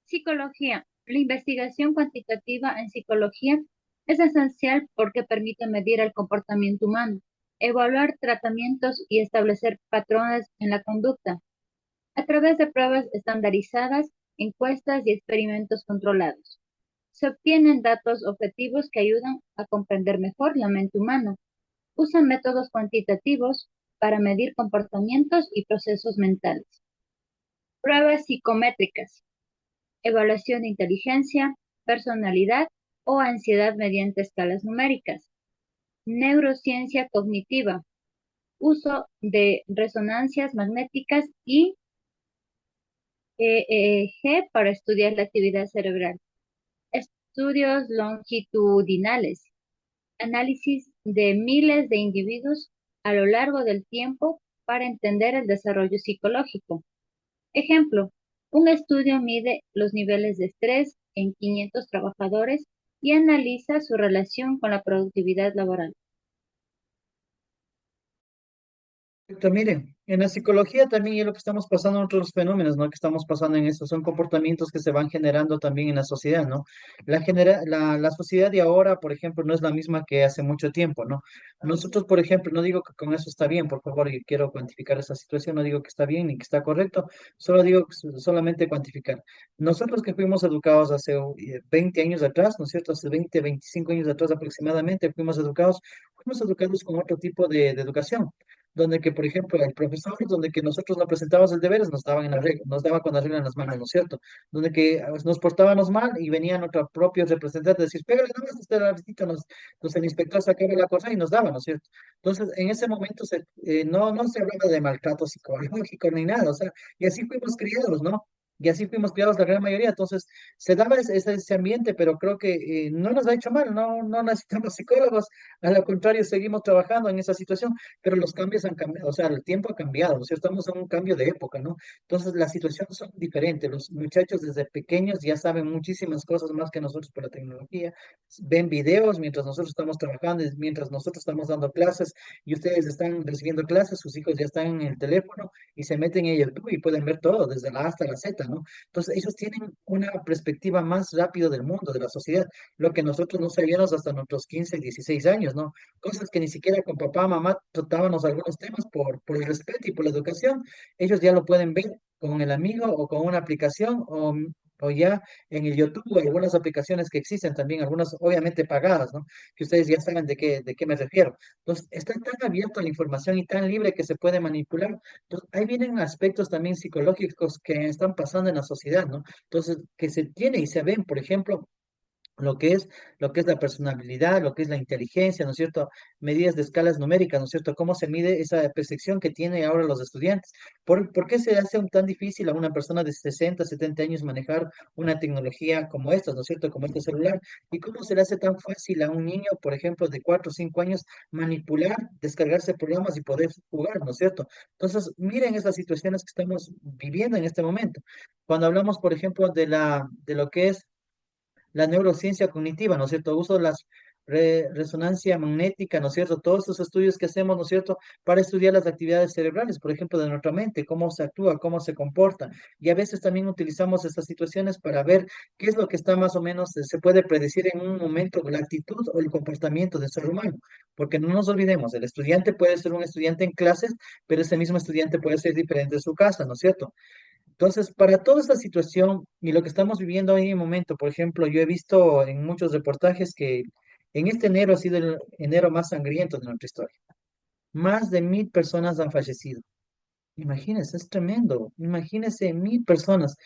Psicología. La investigación cuantitativa en psicología es esencial porque permite medir el comportamiento humano, evaluar tratamientos y establecer patrones en la conducta a través de pruebas estandarizadas, encuestas y experimentos controlados. Se obtienen datos objetivos que ayudan a comprender mejor la mente humana. Usan métodos cuantitativos para medir comportamientos y procesos mentales. Pruebas psicométricas. Evaluación de inteligencia, personalidad o ansiedad mediante escalas numéricas. Neurociencia cognitiva. Uso de resonancias magnéticas y EEG para estudiar la actividad cerebral. Estudios longitudinales. Análisis de miles de individuos a lo largo del tiempo para entender el desarrollo psicológico. Ejemplo, un estudio mide los niveles de estrés en 500 trabajadores y analiza su relación con la productividad laboral. Perfecto, miren, En la psicología también es lo que estamos pasando en otros fenómenos, ¿no? Que estamos pasando en eso, son comportamientos que se van generando también en la sociedad, ¿no? La sociedad de ahora, por ejemplo, no es la misma que hace mucho tiempo, ¿no? Nosotros, por ejemplo, no digo que con eso está bien, por favor, y quiero cuantificar esa situación, no digo que está bien ni que está correcto, solo digo que solamente cuantificar. Nosotros que fuimos educados hace 20 años atrás, ¿no es cierto? Hace 20, 25 años atrás aproximadamente, fuimos educados con otro tipo de educación donde que, por ejemplo, el profesor, donde que nosotros no presentábamos el deberes, nos daban en la regla, nos daba con la regla en las manos, ¿no es cierto? Donde que nos portábamos mal y venían nuestros propios representantes a decir, pégale nomás, este ratito, entonces el inspector sacaba la cosa y nos daba, ¿no es cierto? Entonces, en ese momento no se hablaba de maltrato psicológico ni nada, o sea, y así fuimos criados, ¿no? Y así fuimos criados la gran mayoría, entonces se daba ese ambiente, pero creo que no nos ha hecho mal, no necesitamos psicólogos, a lo contrario, seguimos trabajando en esa situación, pero los cambios han cambiado, o sea, el tiempo ha cambiado, ¿no es cierto? Estamos en un cambio de época, ¿no? Entonces, las situaciones son diferentes. Los muchachos desde pequeños ya saben muchísimas cosas más que nosotros por la tecnología. Ven videos mientras nosotros estamos trabajando, mientras nosotros estamos dando clases y ustedes están recibiendo clases, sus hijos ya están en el teléfono y se meten en YouTube y pueden ver todo, desde la A hasta la Z, ¿no? Entonces, ellos tienen una perspectiva más rápida del mundo, de la sociedad, lo que nosotros no sabíamos hasta nuestros 15, 16 años, ¿no? Cosas que ni siquiera con papá, mamá tratábamos algunos temas por el respeto y por la educación, ellos ya lo pueden ver con el amigo o con una aplicación o ya en el YouTube o algunas aplicaciones que existen también, algunas obviamente pagadas, ¿no? Que ustedes ya saben de qué me refiero. Entonces, está tan abierta la información y tan libre que se puede manipular. Entonces, ahí vienen aspectos también psicológicos que están pasando en la sociedad, ¿no? Entonces, que se tiene y se ven, por ejemplo, lo que es, lo que es la personalidad, lo que es la inteligencia, ¿no es cierto? Medidas de escalas numéricas, ¿no es cierto? ¿Cómo se mide esa percepción que tienen ahora los estudiantes? ¿Por qué se hace tan difícil a una persona de 60, 70 años manejar una tecnología como esta, ¿no es cierto? Como este celular. ¿Y cómo se le hace tan fácil a un niño, por ejemplo, de 4 o 5 años, manipular, descargarse programas y poder jugar, ¿no es cierto? Entonces, miren esas situaciones que estamos viviendo en este momento. Cuando hablamos, por ejemplo, de lo que es la neurociencia cognitiva, ¿no es cierto? Uso de las resonancia magnética, ¿no es cierto? Todos estos estudios que hacemos, ¿no es cierto? Para estudiar las actividades cerebrales, por ejemplo, de nuestra mente, cómo se actúa, cómo se comporta. Y a veces también utilizamos estas situaciones para ver qué es lo que está más o menos, se puede predecir en un momento la actitud o el comportamiento del ser humano. Porque no nos olvidemos, el estudiante puede ser un estudiante en clases, pero ese mismo estudiante puede ser diferente en su casa, ¿no es cierto? Entonces, para toda esta situación y lo que estamos viviendo hoy en el momento, por ejemplo, yo he visto en muchos reportajes que en este enero ha sido el enero más sangriento de nuestra historia. Más de 1.000 personas han fallecido. Imagínense, es tremendo. Imagínense, 1.000 personas.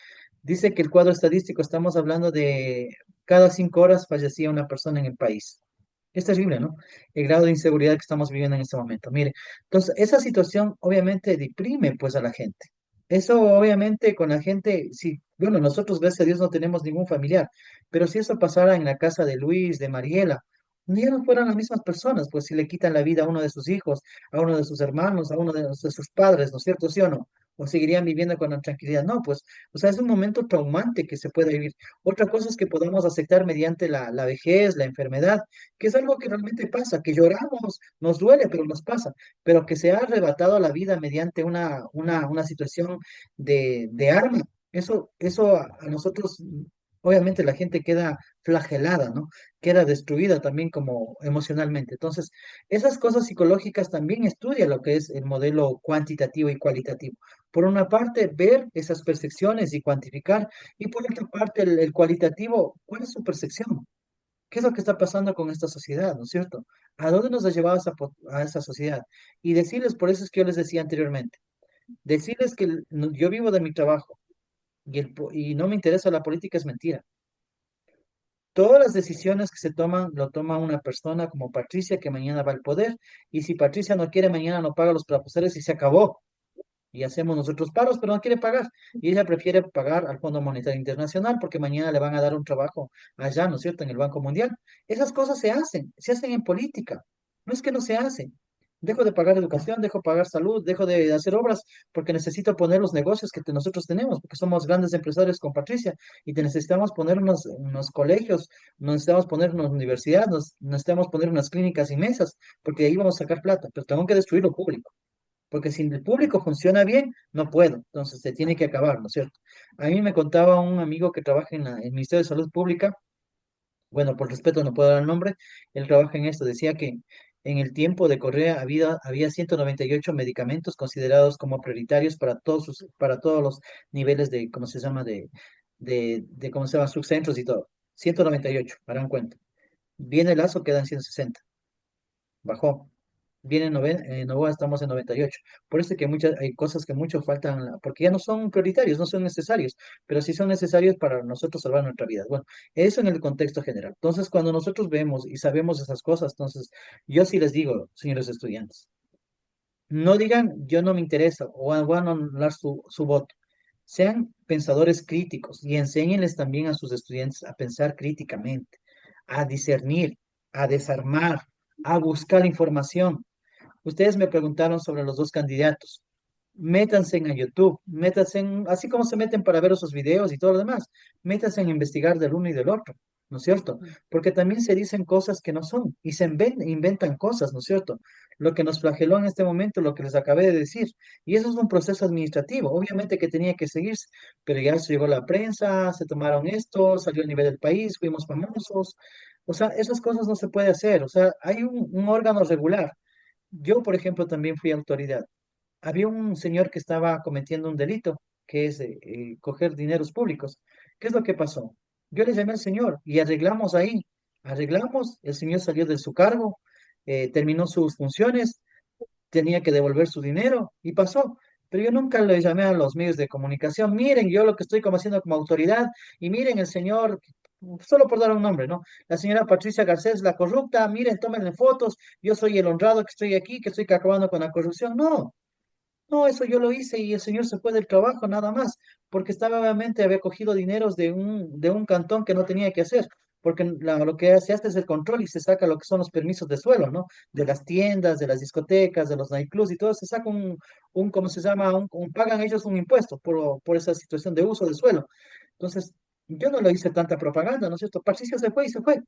Dice que el cuadro estadístico, estamos hablando de cada 5 horas fallecía una persona en el país. Es terrible, ¿no? El grado de inseguridad que estamos viviendo en este momento. Mire, entonces, esa situación obviamente deprime pues a la gente. Eso obviamente con la gente, sí, bueno, nosotros gracias a Dios no tenemos ningún familiar, pero si eso pasara en la casa de Luis, de Mariela, ya no fueran las mismas personas, pues si le quitan la vida a uno de sus hijos, a uno de sus hermanos, a uno de sus padres, ¿no es cierto? ¿Sí o no? O seguirían viviendo con la tranquilidad. No, pues, o sea, es un momento traumante que se puede vivir. Otra cosa es que podamos aceptar mediante la vejez, la enfermedad, que es algo que realmente pasa, que lloramos, nos duele, pero nos pasa, pero que se ha arrebatado la vida mediante una situación de arma. Eso a nosotros, obviamente la gente queda flagelada, ¿no? Queda destruida también como emocionalmente. Entonces, esas cosas psicológicas también estudia lo que es el modelo cuantitativo y cualitativo. Por una parte, ver esas percepciones y cuantificar, y por otra parte, el cualitativo, ¿cuál es su percepción? ¿Qué es lo que está pasando con esta sociedad, ¿no es cierto? ¿A dónde nos ha llevado a esa sociedad? Y decirles, por eso es que yo les decía anteriormente, decirles que yo vivo de mi trabajo y no me interesa la política es mentira. Todas las decisiones que se toman, lo toma una persona como Patricia, que mañana va al poder, y si Patricia no quiere, mañana no paga los profesores y se acabó. Y hacemos nosotros paros, pero no quiere pagar. Y ella prefiere pagar al Fondo Monetario Internacional porque mañana le van a dar un trabajo allá, ¿no es cierto?, en el Banco Mundial. Esas cosas se hacen en política. No es que no se hacen. Dejo de pagar educación, dejo de pagar salud, dejo de hacer obras porque necesito poner los negocios que nosotros tenemos, porque somos grandes empresarios con Patricia y te necesitamos poner unos colegios, nos necesitamos poner una universidad, nos necesitamos poner unas clínicas inmensas, porque de ahí vamos a sacar plata, pero tengo que destruir lo público. porque si el público funciona bien, no puedo, entonces se tiene que acabar, ¿no es cierto? A mí me contaba un amigo que trabaja en el Ministerio de Salud Pública, bueno, por respeto no puedo dar el nombre, él trabaja en esto, decía que en el tiempo de Correa había 198 medicamentos considerados como prioritarios para todos los niveles de, ¿cómo se llama?, ¿cómo se llama?, subcentros y todo. 198, harán cuenta. Viene Lazo, quedan 160, bajó. Viene Novoa, estamos en 98. Por eso es que hay cosas que mucho faltan, porque ya no son prioritarios, no son necesarios, pero sí son necesarios para nosotros salvar nuestra vida. Bueno, eso en el contexto general. Entonces, cuando nosotros vemos y sabemos esas cosas, entonces, yo sí les digo, señores estudiantes, no digan, yo no me interesa o van a anular su voto. Sean pensadores críticos y enséñenles también a sus estudiantes a pensar críticamente, a discernir, a desarmar, a buscar información. Ustedes me preguntaron sobre los dos candidatos. Métanse en YouTube, métanse en, así como se meten para ver esos videos y todo lo demás, métanse en investigar del uno y del otro, ¿no es cierto? Porque también se dicen cosas que no son y se inventan cosas, ¿no es cierto? Lo que nos flageló en este momento, lo que les acabé de decir, y eso es un proceso administrativo, obviamente que tenía que seguirse, pero ya se llegó la prensa, se tomaron esto, salió a nivel del país, fuimos famosos, o sea, esas cosas no se puede hacer, o sea, hay un órgano regular. Yo, por ejemplo, también fui autoridad. Había un señor que estaba cometiendo un delito, que es coger dineros públicos. ¿Qué es lo que pasó? Yo le llamé al señor y arreglamos ahí. Arreglamos, el señor salió de su cargo, terminó sus funciones, tenía que devolver su dinero y pasó. Pero yo nunca le llamé a los medios de comunicación, miren yo lo que estoy como haciendo como autoridad y miren el señor, solo por dar un nombre, ¿no? La señora Patricia Garcés, la corrupta, miren, tómenle fotos, yo soy el honrado que estoy aquí, que estoy acabando con la corrupción. No, no, eso yo lo hice y el señor se fue del trabajo nada más, porque estaba obviamente, había cogido dineros de un cantón que no tenía que hacer, porque lo que se hace es el control y se saca lo que son los permisos de suelo, ¿no? De las tiendas, de las discotecas, de los nightclubs y todo, se saca ¿cómo se llama? Pagan ellos un impuesto por esa situación de uso de suelo. Entonces, yo no le hice tanta propaganda, ¿no es cierto? Patricio se fue y se fue,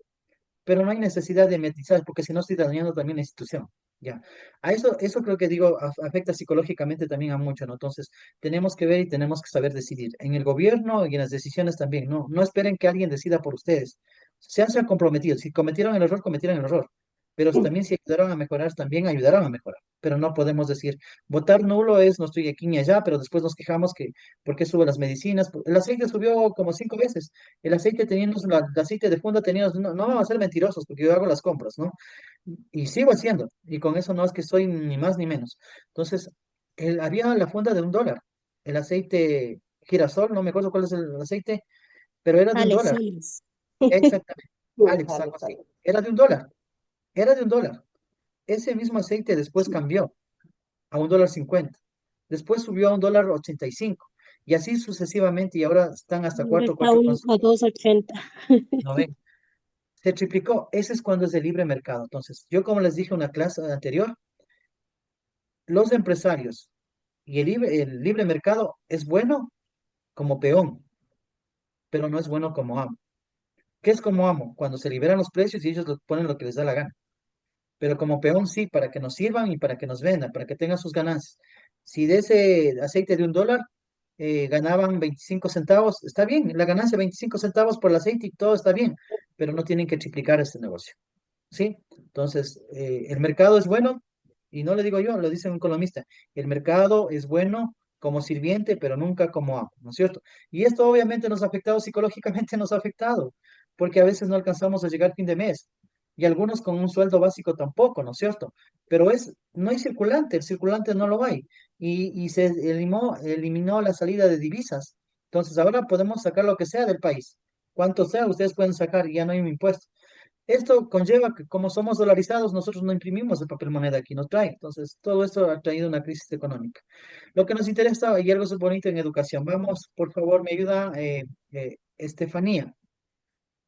pero no hay necesidad de metizar, porque si no estoy dañando también la institución. Ya. Eso creo que digo, afecta psicológicamente también a mucho, ¿no? Entonces, tenemos que ver y tenemos que saber decidir. En el gobierno y en las decisiones también, ¿no? No esperen que alguien decida por ustedes. Sean comprometidos. Si cometieron el error, cometieron el error. Pero también si ayudaron a mejorar, también ayudaron a mejorar. Pero no podemos decir, votar nulo es no estoy aquí ni allá, pero después nos quejamos que, ¿por qué suben las medicinas? El aceite subió como 5 veces. El aceite teniendo, el aceite de funda teniendo, no vamos a ser mentirosos porque yo hago las compras, ¿no? Y sigo haciendo, y con eso no es que soy ni más ni menos. Entonces, había la funda de $1, el aceite girasol, no me acuerdo cuál es el aceite, pero era de un Alex, dólar, Alex. exactamente, Sí, Alex, algo Alex, así, Alex. era de $1, era de $1. Ese mismo aceite después cambió a $1.50, después subió a $1.85, y así sucesivamente, y ahora están hasta Ahora 4, está a 2.80. no ven, se triplicó. Ese es cuando es de libre mercado. Entonces, yo como les dije en una clase anterior, los empresarios y el libre mercado es bueno como peón, pero no es bueno como amo. ¿Qué es como amo? Cuando se liberan los precios y ellos ponen lo que les da la gana. Pero como peón sí, para que nos sirvan y para que nos vendan, para que tengan sus ganancias. Si de ese aceite de $1 ganaban 25 centavos, está bien, la ganancia 25 centavos por el aceite y todo está bien, pero no tienen que triplicar este negocio. ¿Sí? Entonces, el mercado es bueno, y no le digo yo, lo dice un economista, el mercado es bueno como sirviente, pero nunca como amo, ¿no es cierto? Y esto obviamente nos ha afectado psicológicamente, nos ha afectado, porque a veces no alcanzamos a llegar a fin de mes, y algunos con un sueldo básico tampoco, ¿no es cierto? Pero no hay circulante, el circulante no lo hay, y se eliminó la salida de divisas. Entonces, ahora podemos sacar lo que sea del país. Cuanto sea, ustedes pueden sacar y ya no hay un impuesto. Esto conlleva que como somos dolarizados, nosotros no imprimimos el papel moneda aquí, nos trae. Entonces, todo esto ha traído una crisis económica. Lo que nos interesa, y algo bonito en educación. Vamos, por favor, me ayuda Estefanía.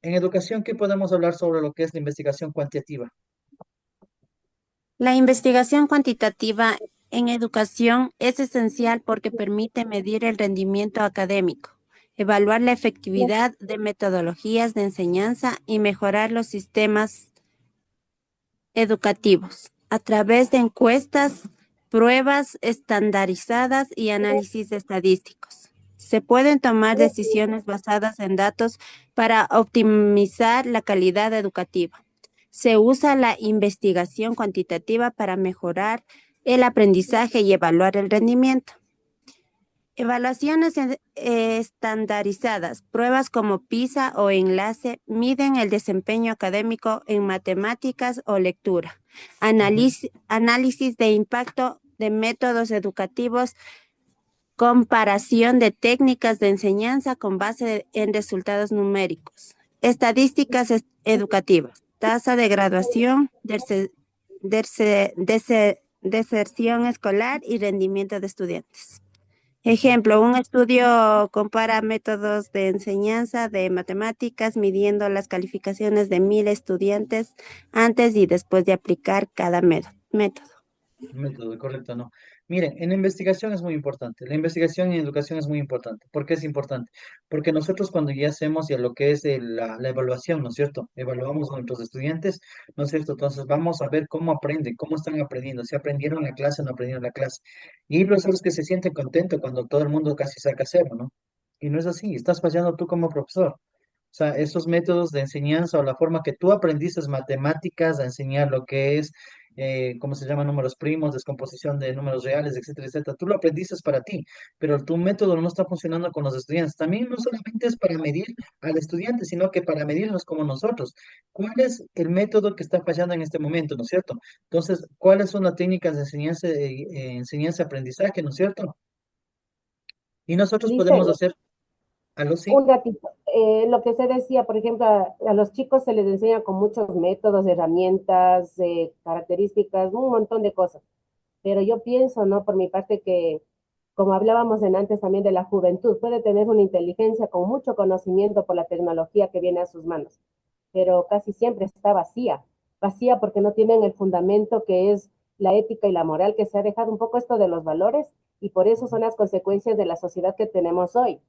En educación, ¿qué podemos hablar sobre lo que es la investigación cuantitativa? La investigación cuantitativa en educación es esencial porque permite medir el rendimiento académico, evaluar la efectividad de metodologías de enseñanza y mejorar los sistemas educativos. A través de encuestas, pruebas estandarizadas y análisis estadísticos. Se pueden tomar decisiones basadas en datos para optimizar la calidad educativa. Se usa la investigación cuantitativa para mejorar el aprendizaje y evaluar el rendimiento. Evaluaciones estandarizadas, pruebas como PISA o enlace, miden el desempeño académico en matemáticas o lectura. Análisis de impacto de métodos educativos, comparación de técnicas de enseñanza con base en resultados numéricos. Estadísticas educativas, tasa de graduación, deserción escolar y rendimiento de estudiantes. Ejemplo, un estudio compara métodos de enseñanza de matemáticas midiendo las calificaciones de 1000 estudiantes antes y después de aplicar cada método. Método, correcto, no. Miren, en investigación es muy importante. La investigación en educación es muy importante. ¿Por qué es importante? Porque nosotros cuando ya hacemos ya lo que es la evaluación, ¿no es cierto? Evaluamos a nuestros estudiantes, ¿no es cierto? Entonces vamos a ver cómo aprenden, cómo están aprendiendo, si aprendieron la clase o no aprendieron la clase. Y hay profesores que se sienten contentos cuando todo el mundo casi saca cero, ¿no? Y no es así, estás fallando tú como profesor. O sea, esos métodos de enseñanza o la forma que tú aprendiste matemáticas, a enseñar lo que es, ¿cómo se llama? Números primos, descomposición de números reales, etcétera, etcétera. Tú lo aprendiste para ti, pero tu método no está funcionando con los estudiantes. También no solamente es para medir al estudiante, sino que para medirnos como nosotros. ¿Cuál es el método que está fallando en este momento, no es cierto? Entonces, ¿cuáles son las técnicas de enseñanza-aprendizaje, no es cierto? Y nosotros podemos Lice, hacer algo así. un ratito. Lo que se decía, por ejemplo, a los chicos se les enseña con muchos métodos, herramientas, características, un montón de cosas. Pero yo pienso, ¿no? Por mi parte que, como hablábamos en antes también de la juventud, puede tener una inteligencia con mucho conocimiento por la tecnología que viene a sus manos, pero casi siempre está vacía, vacía porque no tienen el fundamento que es la ética y la moral, que se ha dejado un poco esto de los valores y por eso son las consecuencias de la sociedad que tenemos hoy.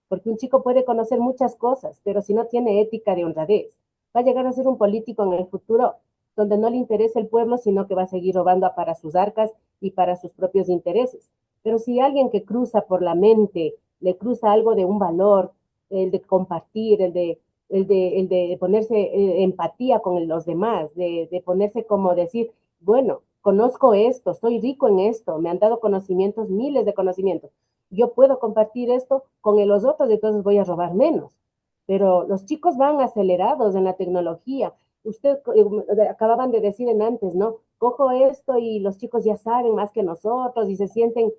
Porque un chico puede conocer muchas cosas, pero si no tiene ética de honradez, va a llegar a ser un político en el futuro donde no le interesa el pueblo, sino que va a seguir robando para sus arcas y para sus propios intereses. Pero si alguien que cruza por la mente, le cruza algo de un valor, el de compartir, el de ponerse empatía con los demás, de ponerse como decir, bueno, conozco esto, soy rico en esto, me han dado conocimientos, miles de conocimientos. Yo puedo compartir esto con los otros, entonces voy a robar menos. Pero los chicos van acelerados en la tecnología. Usted acababan de decir en antes, ¿no? Cojo esto y los chicos ya saben más que nosotros y se sienten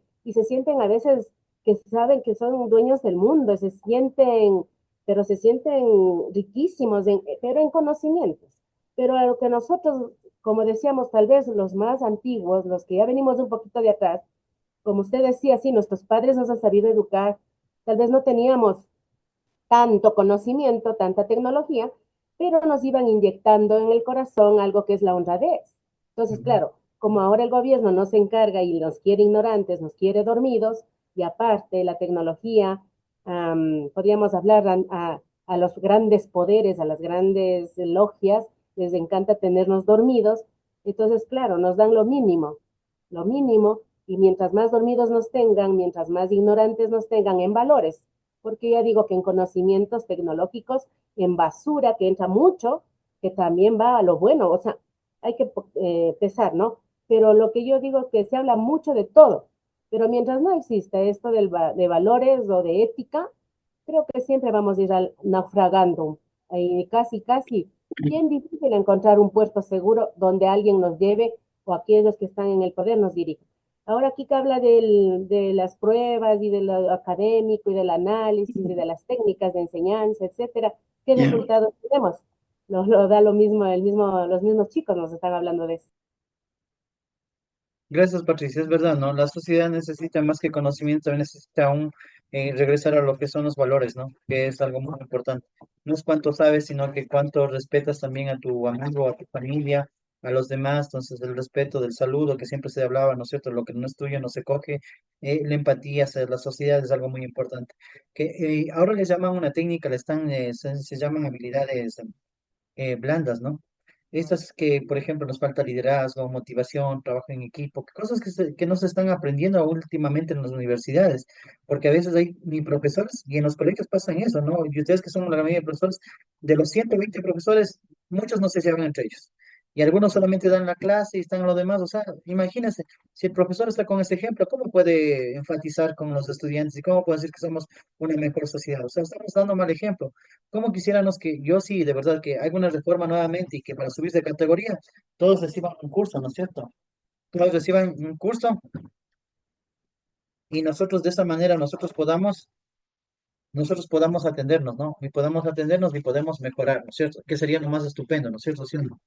a veces que saben que son dueños del mundo, se sienten, pero se sienten riquísimos, pero en conocimientos. Pero a lo que nosotros, como decíamos, tal vez los más antiguos, los que ya venimos un poquito de atrás, como usted decía, sí, nuestros padres nos han sabido educar, tal vez no teníamos tanto conocimiento, tanta tecnología, pero nos iban inyectando en el corazón algo que es la honradez. Entonces, claro, como ahora el gobierno nos encarga y nos quiere ignorantes, nos quiere dormidos, y aparte la tecnología, podríamos hablar a los grandes poderes, a las grandes logias, les encanta tenernos dormidos, entonces, claro, nos dan lo mínimo, y mientras más dormidos nos tengan, mientras más ignorantes nos tengan en valores, porque ya digo que en conocimientos tecnológicos, en basura, que entra mucho, que también va a lo bueno, o sea, hay que pesar, ¿no? Pero lo que yo digo es que se habla mucho de todo, pero mientras no exista esto de valores o de ética, creo que siempre vamos a ir naufragando, y casi, bien difícil encontrar un puerto seguro donde alguien nos lleve o aquellos que están en el poder nos dirijan. Ahora aquí que habla de las pruebas y de lo académico y del análisis y de las técnicas de enseñanza, etcétera, ¿qué resultados tenemos? Lo da lo mismo, los mismos chicos nos están hablando de eso. Gracias, Patricia. Es verdad, ¿no? La sociedad necesita más que conocimiento, también necesita aún regresar a lo que son los valores, ¿no? Que es algo muy importante. No es cuánto sabes, sino que cuánto respetas también a tu amigo, a tu familia, a los demás. Entonces, el respeto del saludo que siempre se hablaba, ¿no es cierto? Lo que no es tuyo no se coge. La empatía hacia la sociedad es algo muy importante. Que ahora les llaman una técnica, se llaman habilidades blandas, ¿no? Estas que, por ejemplo, nos falta liderazgo, motivación, trabajo en equipo, cosas que no se están aprendiendo últimamente en las universidades, porque a veces hay ni profesores y en los colegios pasan eso, ¿no? Y ustedes que son la mayoría de profesores, de los 120 profesores, muchos no se llevan entre ellos. Y algunos solamente dan la clase y están a lo demás. O sea, imagínense, si el profesor está con ese ejemplo, ¿cómo puede enfatizar con los estudiantes y cómo puede decir que somos una mejor sociedad? O sea, estamos dando mal ejemplo. ¿Cómo quisiéramos que yo sí, de verdad, que haga una reforma nuevamente y que para subir de categoría todos reciban un curso, ¿no es cierto? Todos reciban un curso y nosotros de esa manera nosotros podamos atendernos, ¿no? Y podamos atendernos y podemos mejorar, ¿no es cierto? Que sería lo más estupendo, ¿no es cierto? ¿Sí o no?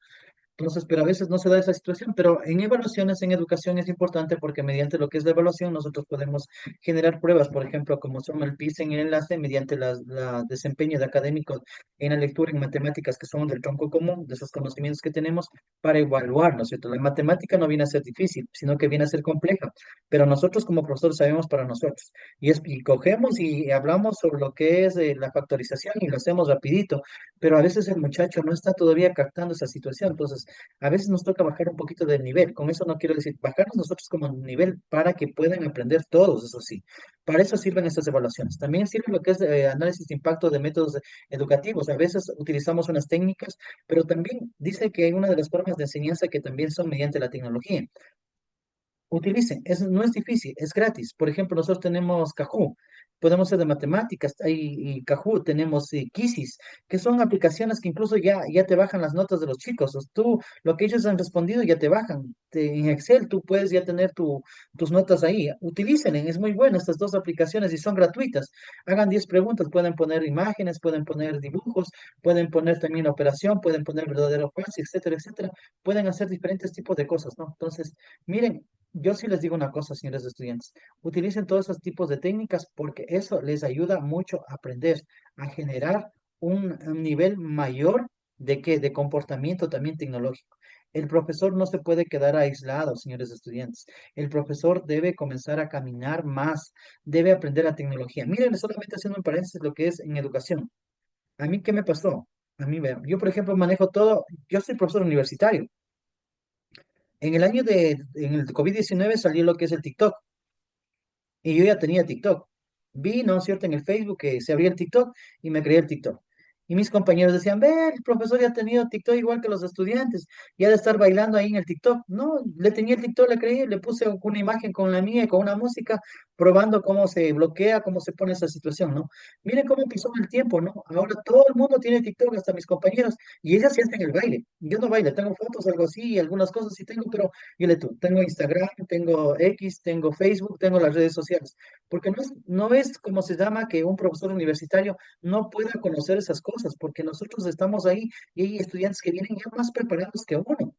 Entonces, pero a veces no se da esa situación, pero en evaluaciones, en educación es importante porque mediante lo que es la evaluación nosotros podemos generar pruebas, por ejemplo, como son el PIS en el enlace, mediante la desempeño de académicos en la lectura en matemáticas que son del tronco común, de esos conocimientos que tenemos para evaluar, ¿no es cierto? La matemática no viene a ser difícil, sino que viene a ser compleja, pero nosotros como profesores sabemos para nosotros. Y cogemos y hablamos sobre lo que es la factorización y lo hacemos rapidito, pero a veces el muchacho no está todavía captando esa situación, entonces a veces nos toca bajar un poquito del nivel. Con eso no quiero decir bajarnos nosotros como nivel para que puedan aprender todos, eso sí. Para eso sirven estas evaluaciones. También sirve lo que es análisis de impacto de métodos educativos. A veces utilizamos unas técnicas, pero también dice que hay una de las formas de enseñanza que también son mediante la tecnología. Utilicen, no es difícil, es gratis. Por ejemplo, nosotros tenemos Kahoot, podemos hacer de matemáticas, hay y Kahoot, tenemos Quizzes, que son aplicaciones que incluso ya te bajan las notas de los chicos. O sea, tú, lo que ellos han respondido ya te bajan. En Excel tú puedes ya tener tus notas ahí. Utilicen, es muy bueno estas dos aplicaciones y son gratuitas. Hagan 10 preguntas, pueden poner imágenes, pueden poner dibujos, pueden poner también la operación, pueden poner verdadero o falso, etcétera, etcétera. Pueden hacer diferentes tipos de cosas, ¿no? Entonces, miren. Yo sí les digo una cosa, señores estudiantes, utilicen todos esos tipos de técnicas porque eso les ayuda mucho a aprender, a generar un nivel mayor de qué, de comportamiento también tecnológico. El profesor no se puede quedar aislado, señores estudiantes. El profesor debe comenzar a caminar más, debe aprender la tecnología. Miren, solamente haciendo un paréntesis lo que es en educación. ¿A mí qué me pasó? A mí, vean, yo por ejemplo manejo todo, yo soy profesor universitario. En el COVID-19 salió lo que es el TikTok. Y yo ya tenía TikTok. Vi, ¿no es cierto?, en el Facebook que se abría el TikTok y me creé el TikTok. Y mis compañeros decían, ve, el profesor ya ha tenido TikTok igual que los estudiantes, ya de estar bailando ahí en el TikTok. No, le tenía el TikTok, le creí, le puse una imagen con la mía y con una música, probando cómo se bloquea, cómo se pone esa situación, ¿no? Miren cómo pasó el tiempo, ¿no? Ahora todo el mundo tiene TikTok, hasta mis compañeros, y ellas sí hacen el baile. Yo no bailo, tengo fotos, algo así, y algunas cosas sí tengo, pero tengo Instagram, tengo X, tengo Facebook, tengo las redes sociales. Porque no es como se llama que un profesor universitario no pueda conocer esas cosas, porque nosotros estamos ahí y hay estudiantes que vienen ya más preparados que uno.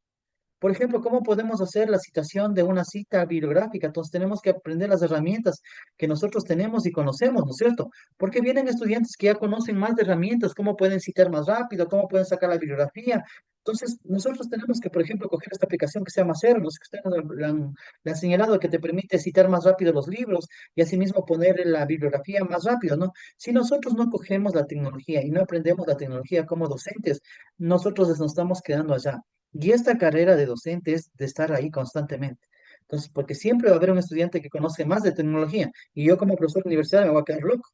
Por ejemplo, ¿cómo podemos hacer la citación de una cita bibliográfica? Entonces tenemos que aprender las herramientas que nosotros tenemos y conocemos, ¿no es cierto? Porque vienen estudiantes que ya conocen más de herramientas, cómo pueden citar más rápido, cómo pueden sacar la bibliografía. Entonces, nosotros tenemos que, por ejemplo, coger esta aplicación que se llama Cero, no sé que ustedes la han señalado, que te permite citar más rápido los libros y asimismo poner la bibliografía más rápido, ¿no? Si nosotros no cogemos la tecnología y no aprendemos la tecnología como docentes, nosotros nos estamos quedando allá. Y esta carrera de docente es de estar ahí constantemente. Entonces, porque siempre va a haber un estudiante que conoce más de tecnología. Y yo como profesor universitario me voy a quedar loco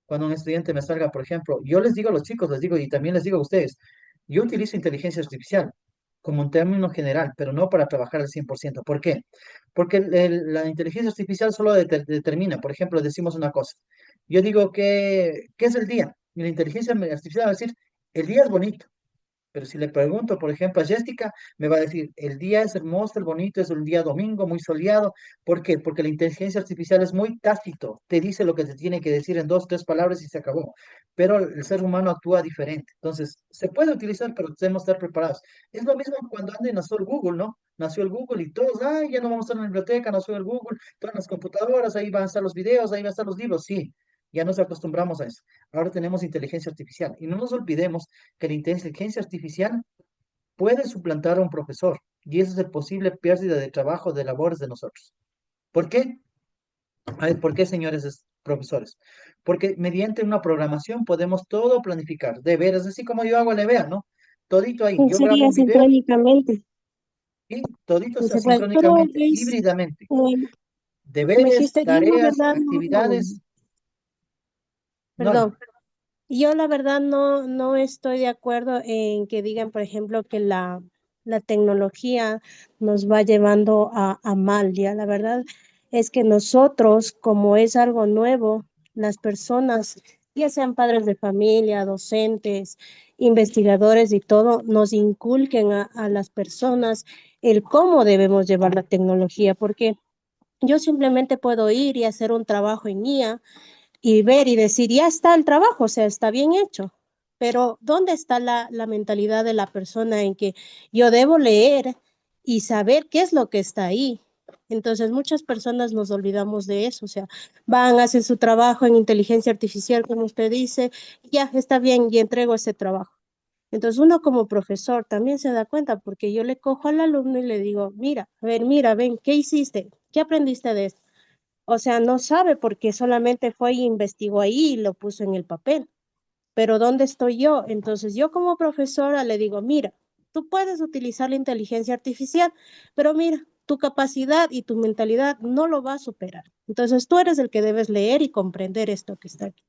cuando un estudiante me salga, por ejemplo, yo les digo a los chicos, les digo, y también les digo a ustedes, yo utilizo inteligencia artificial como un término general, pero no para trabajar al 100%. ¿Por qué? Porque la inteligencia artificial solo determina, por ejemplo, decimos una cosa. Yo digo ¿qué es el día? Y la inteligencia artificial va a decir, el día es bonito. Pero si le pregunto, por ejemplo, a Jessica, me va a decir, el día es hermoso, el bonito, es un día domingo, muy soleado. ¿Por qué? Porque la inteligencia artificial es muy tácito, te dice lo que te tiene que decir en dos, tres palabras y se acabó. Pero el ser humano actúa diferente. Entonces, se puede utilizar, pero debemos estar preparados. Es lo mismo cuando nació el Google, ¿no? Nació el Google y todos, ay, ya no vamos a estar en la biblioteca, nació el Google, todas las computadoras, ahí van a estar los videos, ahí van a estar los libros, sí. Ya nos acostumbramos a eso. Ahora tenemos inteligencia artificial. Y no nos olvidemos que la inteligencia artificial puede suplantar a un profesor y esa es la posible pérdida de trabajo, de labores de nosotros. ¿Por qué? A ver, ¿por qué, señores profesores? Porque mediante una programación podemos todo planificar, de veras, así como yo hago la EVEA, ¿no? todito ahí. Yo grabo sería un video sincrónicamente. y todito No es se puede, pero asincrónicamente, es, híbridamente. eh, Deberes, Magister, yo la tareas, verdad actividades, Norma. perdón, yo la verdad no estoy de acuerdo en que digan, por ejemplo, que la tecnología nos va llevando a mal, ya. La verdad es que nosotros, como es algo nuevo, las personas, ya sean padres de familia, docentes, investigadores y todo, nos inculquen a las personas el cómo debemos llevar la tecnología, porque yo simplemente puedo ir y hacer un trabajo en IA y ver y decir, ya está el trabajo, o sea, está bien hecho. Pero ¿dónde está la mentalidad de la persona en que yo debo leer y saber qué es lo que está ahí? Entonces, muchas personas nos olvidamos de eso, o sea, van, hacen su trabajo en inteligencia artificial, como usted dice, ya está bien y entrego ese trabajo. Entonces, uno como profesor también se da cuenta porque yo le cojo al alumno y le digo, mira, a ver, mira, ven, ¿qué hiciste? ¿Qué aprendiste de esto? O sea, no sabe porque solamente fue y investigó ahí y lo puso en el papel. Pero ¿dónde estoy yo? Entonces yo como profesora le digo, mira, tú puedes utilizar la inteligencia artificial, pero mira, tu capacidad y tu mentalidad no lo va a superar. Entonces tú eres el que debes leer y comprender esto que está aquí.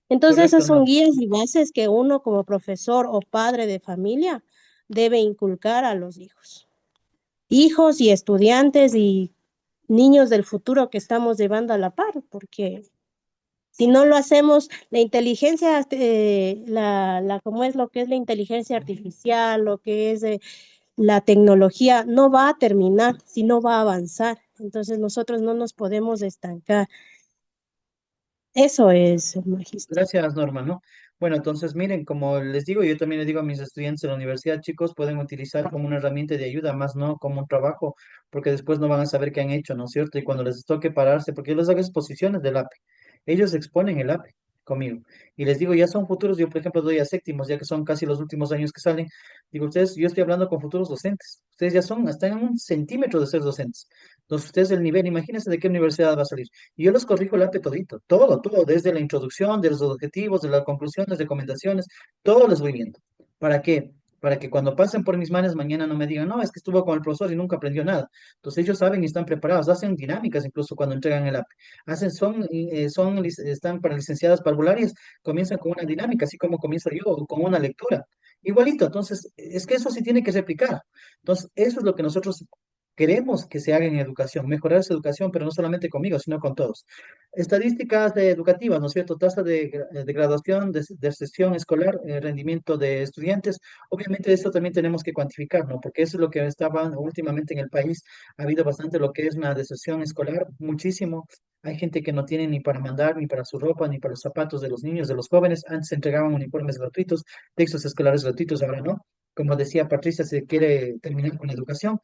Entonces esas Correcto, son Norma. guías y bases que uno como profesor o padre de familia debe inculcar a los hijos. Hijos y estudiantes y niños del futuro que estamos llevando a la par, porque si no lo hacemos, la inteligencia, ¿cómo es lo que es la inteligencia artificial, lo que es la tecnología, no va a terminar, sino va a avanzar. Entonces nosotros no nos podemos estancar. Eso es, magíster. Gracias, Norma, ¿no? Bueno, entonces miren, como les digo, yo también les digo a mis estudiantes de la universidad, chicos, pueden utilizar como una herramienta de ayuda, más no como un trabajo, porque después no van a saber qué han hecho, ¿no es cierto? Y cuando les toque pararse, porque yo les hago exposiciones del APE, ellos exponen el APE conmigo. Y les digo, ya son futuros, yo por ejemplo doy a séptimos, ya que son casi los últimos años que salen, digo, ustedes, yo estoy hablando con futuros docentes, ustedes ya son, están en un centímetro de ser docentes. Entonces, ustedes el nivel, imagínense de qué universidad va a salir. Y yo los corrijo el APE todito, todo, todo, desde la introducción, de los objetivos, de las conclusiones, recomendaciones, todo les voy viendo. ¿Para qué? Para que cuando pasen por mis manos mañana no me digan, no, es que estuvo con el profesor y nunca aprendió nada. Entonces ellos saben y están preparados, hacen dinámicas incluso cuando entregan el APE. Están para licenciadas parvularias, comienzan con una dinámica, así como comienzo yo, o con una lectura. Igualito, entonces, es que eso sí tiene que replicar. Entonces, eso es lo que nosotros queremos que se haga en educación, mejorar esa educación, pero no solamente conmigo, sino con todos. Estadísticas educativas, ¿no es cierto? Tasa de graduación, de sesión escolar, rendimiento de estudiantes. Obviamente eso también tenemos que cuantificar, ¿no? Porque eso es lo que estaba últimamente en el país. Ha habido bastante lo que es una deserción escolar, muchísimo. Hay gente que no tiene ni para mandar, ni para su ropa, ni para los zapatos de los niños, de los jóvenes. Antes se entregaban uniformes gratuitos, textos escolares gratuitos, ahora no. Como decía Patricia, se quiere terminar con la educación.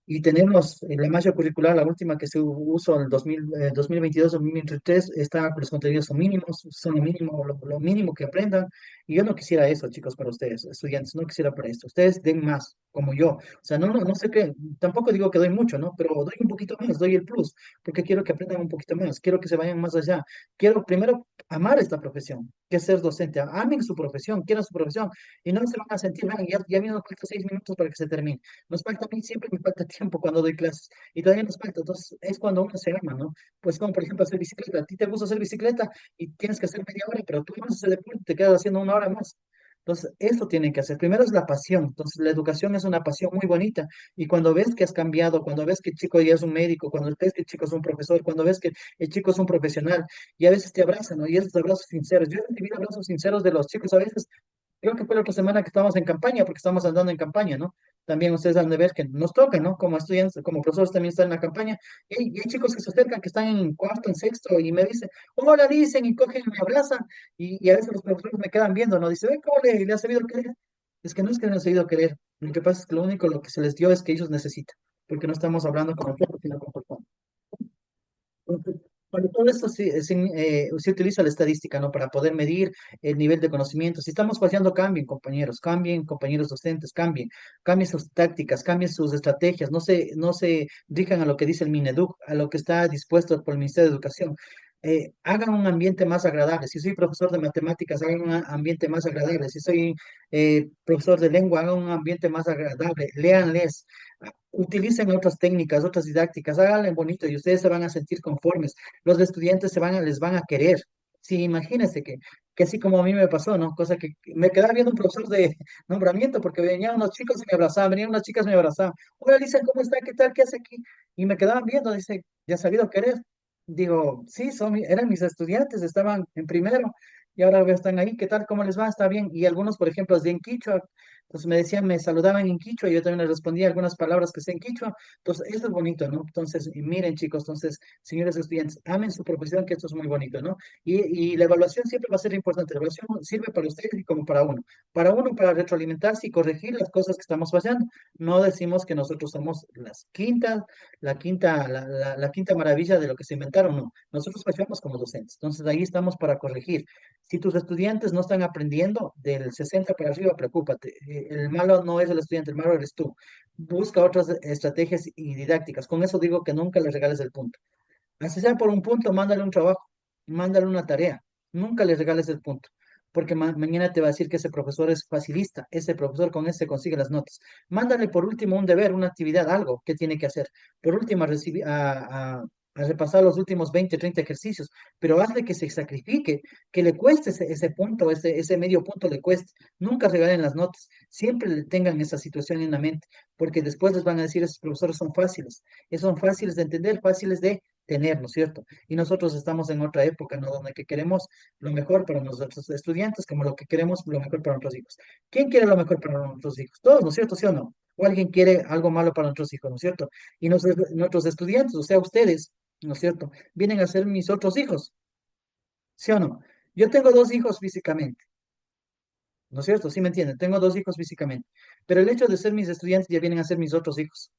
Y tenemos la malla curricular, la última que se usó en el 2022-2023, está, los contenidos son mínimos, son lo mínimo que aprendan. Y yo no quisiera eso, chicos, para ustedes, estudiantes, no quisiera para esto. Ustedes den más, como yo. O sea, no sé qué, tampoco digo que doy mucho, ¿no? Pero doy un poquito más, doy el plus, porque quiero que aprendan un poquito más, quiero que se vayan más allá. Quiero primero amar esta profesión, que es ser docente. Amen su profesión, quieran su profesión, y no se van a sentir, "Ven, ya me nos falta 6 minutos para que se termine". Nos falta, a mí siempre me falta tiempo cuando doy clases y todavía nos falta. Entonces es cuando uno se ama, ¿no? Pues como por ejemplo hacer bicicleta. A ti te gusta hacer bicicleta y tienes que hacer media hora, pero tú vas a hacer deporte y te quedas haciendo 1 hora más. Entonces, eso tienen que hacer. Primero es la pasión. Entonces, la educación es una pasión muy bonita. Y cuando ves que has cambiado, cuando ves que el chico ya es un médico, cuando ves que el chico es un profesor, cuando ves que el chico es un profesional, y a veces te abrazan, ¿no? Y esos abrazos sinceros. Yo he recibido abrazos sinceros de los chicos a veces. Creo que fue la otra semana que estábamos en campaña, porque estamos andando en campaña, ¿no? También ustedes han de ver que nos toca, ¿no? Como estudiantes, como profesores también están en la campaña. Y hay chicos que se acercan, que están en cuarto, en sexto, y me dicen, hola, dicen, y cogen y me abrazan. Y a veces los profesores me quedan viendo, ¿no? Dicen, ¿cómo le has sabido querer? Es que no es que no han sabido querer. Lo que pasa es que lo único lo que se les dio es que ellos necesitan, porque no estamos hablando con nosotros, sino con personas. Para todo esto se utiliza la estadística, ¿no? Para poder medir el nivel de conocimiento. Si estamos fallando, cambien, compañeros docentes, cambien sus tácticas, cambien sus estrategias, no se rijan a lo que dice el Mineduc, a lo que está dispuesto por el Ministerio de Educación. hagan un ambiente más agradable. Si soy profesor de matemáticas, hagan un ambiente más agradable. Si soy profesor de lengua, hagan un ambiente más agradable. Léanles, utilicen otras técnicas, otras didácticas, háganle bonito y ustedes se van a sentir conformes. Los estudiantes les van a querer. Sí, imagínense que así como a mí me pasó, ¿no? Cosa que me quedaba viendo un profesor de nombramiento porque venían unos chicos y me abrazaban, venían unas chicas y me abrazaban. Hola, Lisa, ¿cómo está? ¿Qué tal? ¿Qué hace aquí? Y me quedaban viendo, dice, ya ha sabido querer. Digo, sí, eran mis estudiantes, estaban en primero y ahora están ahí. ¿Qué tal? ¿Cómo les va? ¿Está bien? Y algunos, por ejemplo, de en Quichua, entonces me decían, me saludaban en Quichua y yo también les respondía algunas palabras que sé en Quichua. Entonces, esto es bonito, ¿no? Entonces, y miren, chicos, entonces, señores estudiantes, amen su profesión, que esto es muy bonito, ¿no? Y la evaluación siempre va a ser importante. La evaluación sirve para ustedes y como para uno. Para uno, para retroalimentarse y corregir las cosas que estamos fallando. No decimos que nosotros somos la quinta maravilla de lo que se inventaron, no. Nosotros fallamos como docentes, entonces ahí estamos para corregir. Si tus estudiantes no están aprendiendo del 60 para arriba, preocúpate. El malo no es el estudiante, el malo eres tú. Busca otras estrategias y didácticas. Con eso digo que nunca les regales el punto. Así sea por un punto, mándale un trabajo, mándale una tarea. Nunca le regales el punto, porque mañana te va a decir que ese profesor es facilista, ese profesor con ese consigue las notas. Mándale por último un deber, una actividad, algo que tiene que hacer. Por último, a repasar los últimos 20, 30 ejercicios, pero hazle que se sacrifique, que le cueste ese punto, ese medio punto le cueste. Nunca regalen las notas, siempre tengan esa situación en la mente, porque después les van a decir, esos profesores son fáciles de entender, fáciles de tener, ¿no es cierto? Y nosotros estamos en otra época, ¿no? Donde que queremos lo mejor para nuestros estudiantes, como lo que queremos lo mejor para nuestros hijos. ¿Quién quiere lo mejor para nuestros hijos? Todos, ¿no es cierto? ¿Sí o no? O alguien quiere algo malo para nuestros hijos, ¿no es cierto? Y nuestros estudiantes, o sea, ustedes, ¿no es cierto? Vienen a ser mis otros hijos, ¿sí o no? Yo tengo dos hijos físicamente, ¿no es cierto? ¿Sí me entienden? Tengo dos hijos físicamente, pero el hecho de ser mis estudiantes ya vienen a ser mis otros hijos.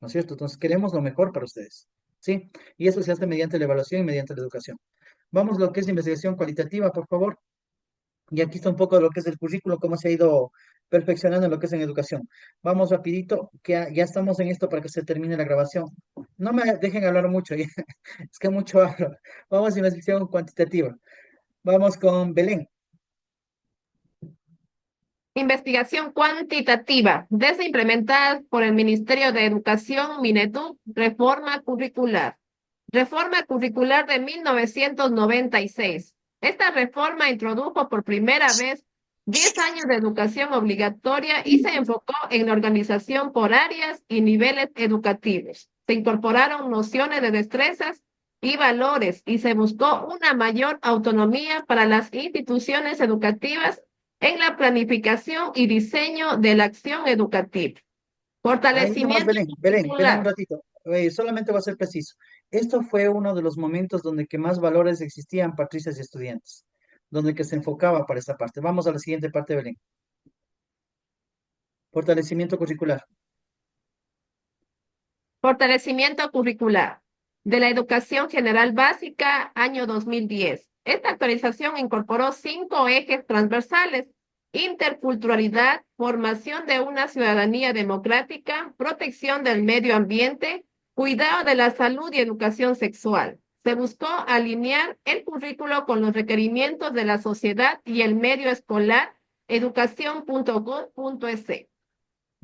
¿No es cierto? Entonces queremos lo mejor para ustedes, ¿sí? Y eso se hace mediante la evaluación y mediante la educación. Vamos a lo que es investigación cualitativa, por favor. Y aquí está un poco de lo que es el currículo, cómo se ha ido perfeccionando en lo que es en educación. Vamos rapidito, que ya estamos en esto para que se termine la grabación. No me dejen hablar mucho, ya. Es que mucho hablo. Vamos a investigación cuantitativa. Vamos con Belén. Investigación cuantitativa, desde implementada por el Ministerio de Educación, Mineduc, reforma curricular. Reforma curricular de 1996. Esta reforma introdujo por primera vez 10 años de educación obligatoria y se enfocó en la organización por áreas y niveles educativos. Se incorporaron nociones de destrezas y valores y se buscó una mayor autonomía para las instituciones educativas en la planificación y diseño de la acción educativa. Ahí nomás, Fortalecimiento Belén, un curricular. ratito. Solamente va a ser preciso. Esto fue uno de los momentos donde que más valores existían, patricias y estudiantes, donde que se enfocaba para esa parte. Vamos a la siguiente parte, Belén. Fortalecimiento curricular. Fortalecimiento curricular de la educación general básica, año 2010. Esta actualización incorporó 5 ejes transversales: interculturalidad, formación de una ciudadanía democrática, protección del medio ambiente, cuidado de la salud y educación sexual. Se buscó alinear el currículo con los requerimientos de la sociedad y el medio escolar, educación.gov.es.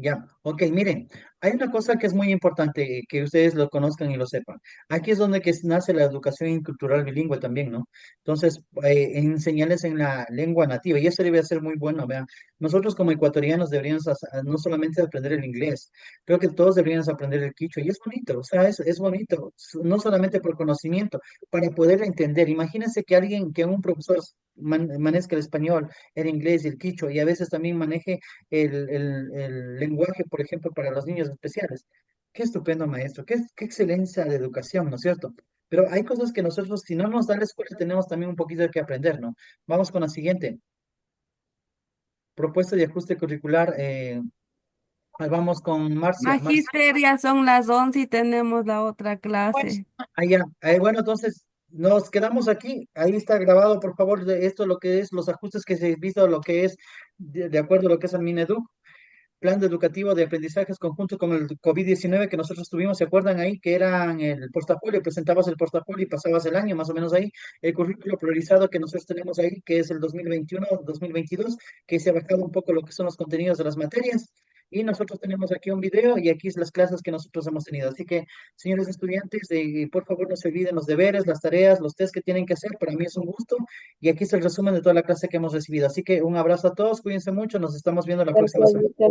Ya, ok, miren, hay una cosa que es muy importante que ustedes lo conozcan y lo sepan. Aquí es donde que nace la educación cultural bilingüe también, ¿no? Entonces, enseñarles en la lengua nativa, y eso debe ser muy bueno, vean. Nosotros como ecuatorianos deberíamos no solamente aprender el inglés, creo que todos deberíamos aprender el quichua, y es bonito, o sea, es bonito, no solamente por conocimiento, para poder entender. Imagínense que que un profesor maneje el español, el inglés y el quichua, y a veces también maneje el lenguaje, por ejemplo, para los niños especiales. Qué estupendo maestro, qué excelencia de educación, ¿no es cierto? Pero hay cosas que nosotros, si no nos da la escuela, tenemos también un poquito de que aprender, ¿no? Vamos con la siguiente. Propuesta de ajuste curricular. Ahí vamos con Marcia. Magister, ya son las 11 y tenemos la otra clase. Allá. Bueno, entonces nos quedamos aquí. Ahí está grabado, por favor, de esto, lo que es los ajustes que se ha visto, lo que es, de acuerdo a lo que es el Mineduc. plan educativo de aprendizajes conjunto con el COVID-19 que nosotros tuvimos, ¿se acuerdan ahí? Que eran el portafolio, presentabas el portafolio y pasabas el año, más o menos ahí. El currículo priorizado que nosotros tenemos ahí, que es el 2021-2022, que se ha bajado un poco lo que son los contenidos de las materias. Y nosotros tenemos aquí un video y aquí es las clases que nosotros hemos tenido. Así que, señores estudiantes, por favor no se olviden los deberes, las tareas, los test que tienen que hacer. Para mí es un gusto. Y aquí está el resumen de toda la clase que hemos recibido. Así que un abrazo a todos, cuídense mucho, nos estamos viendo la próxima semana.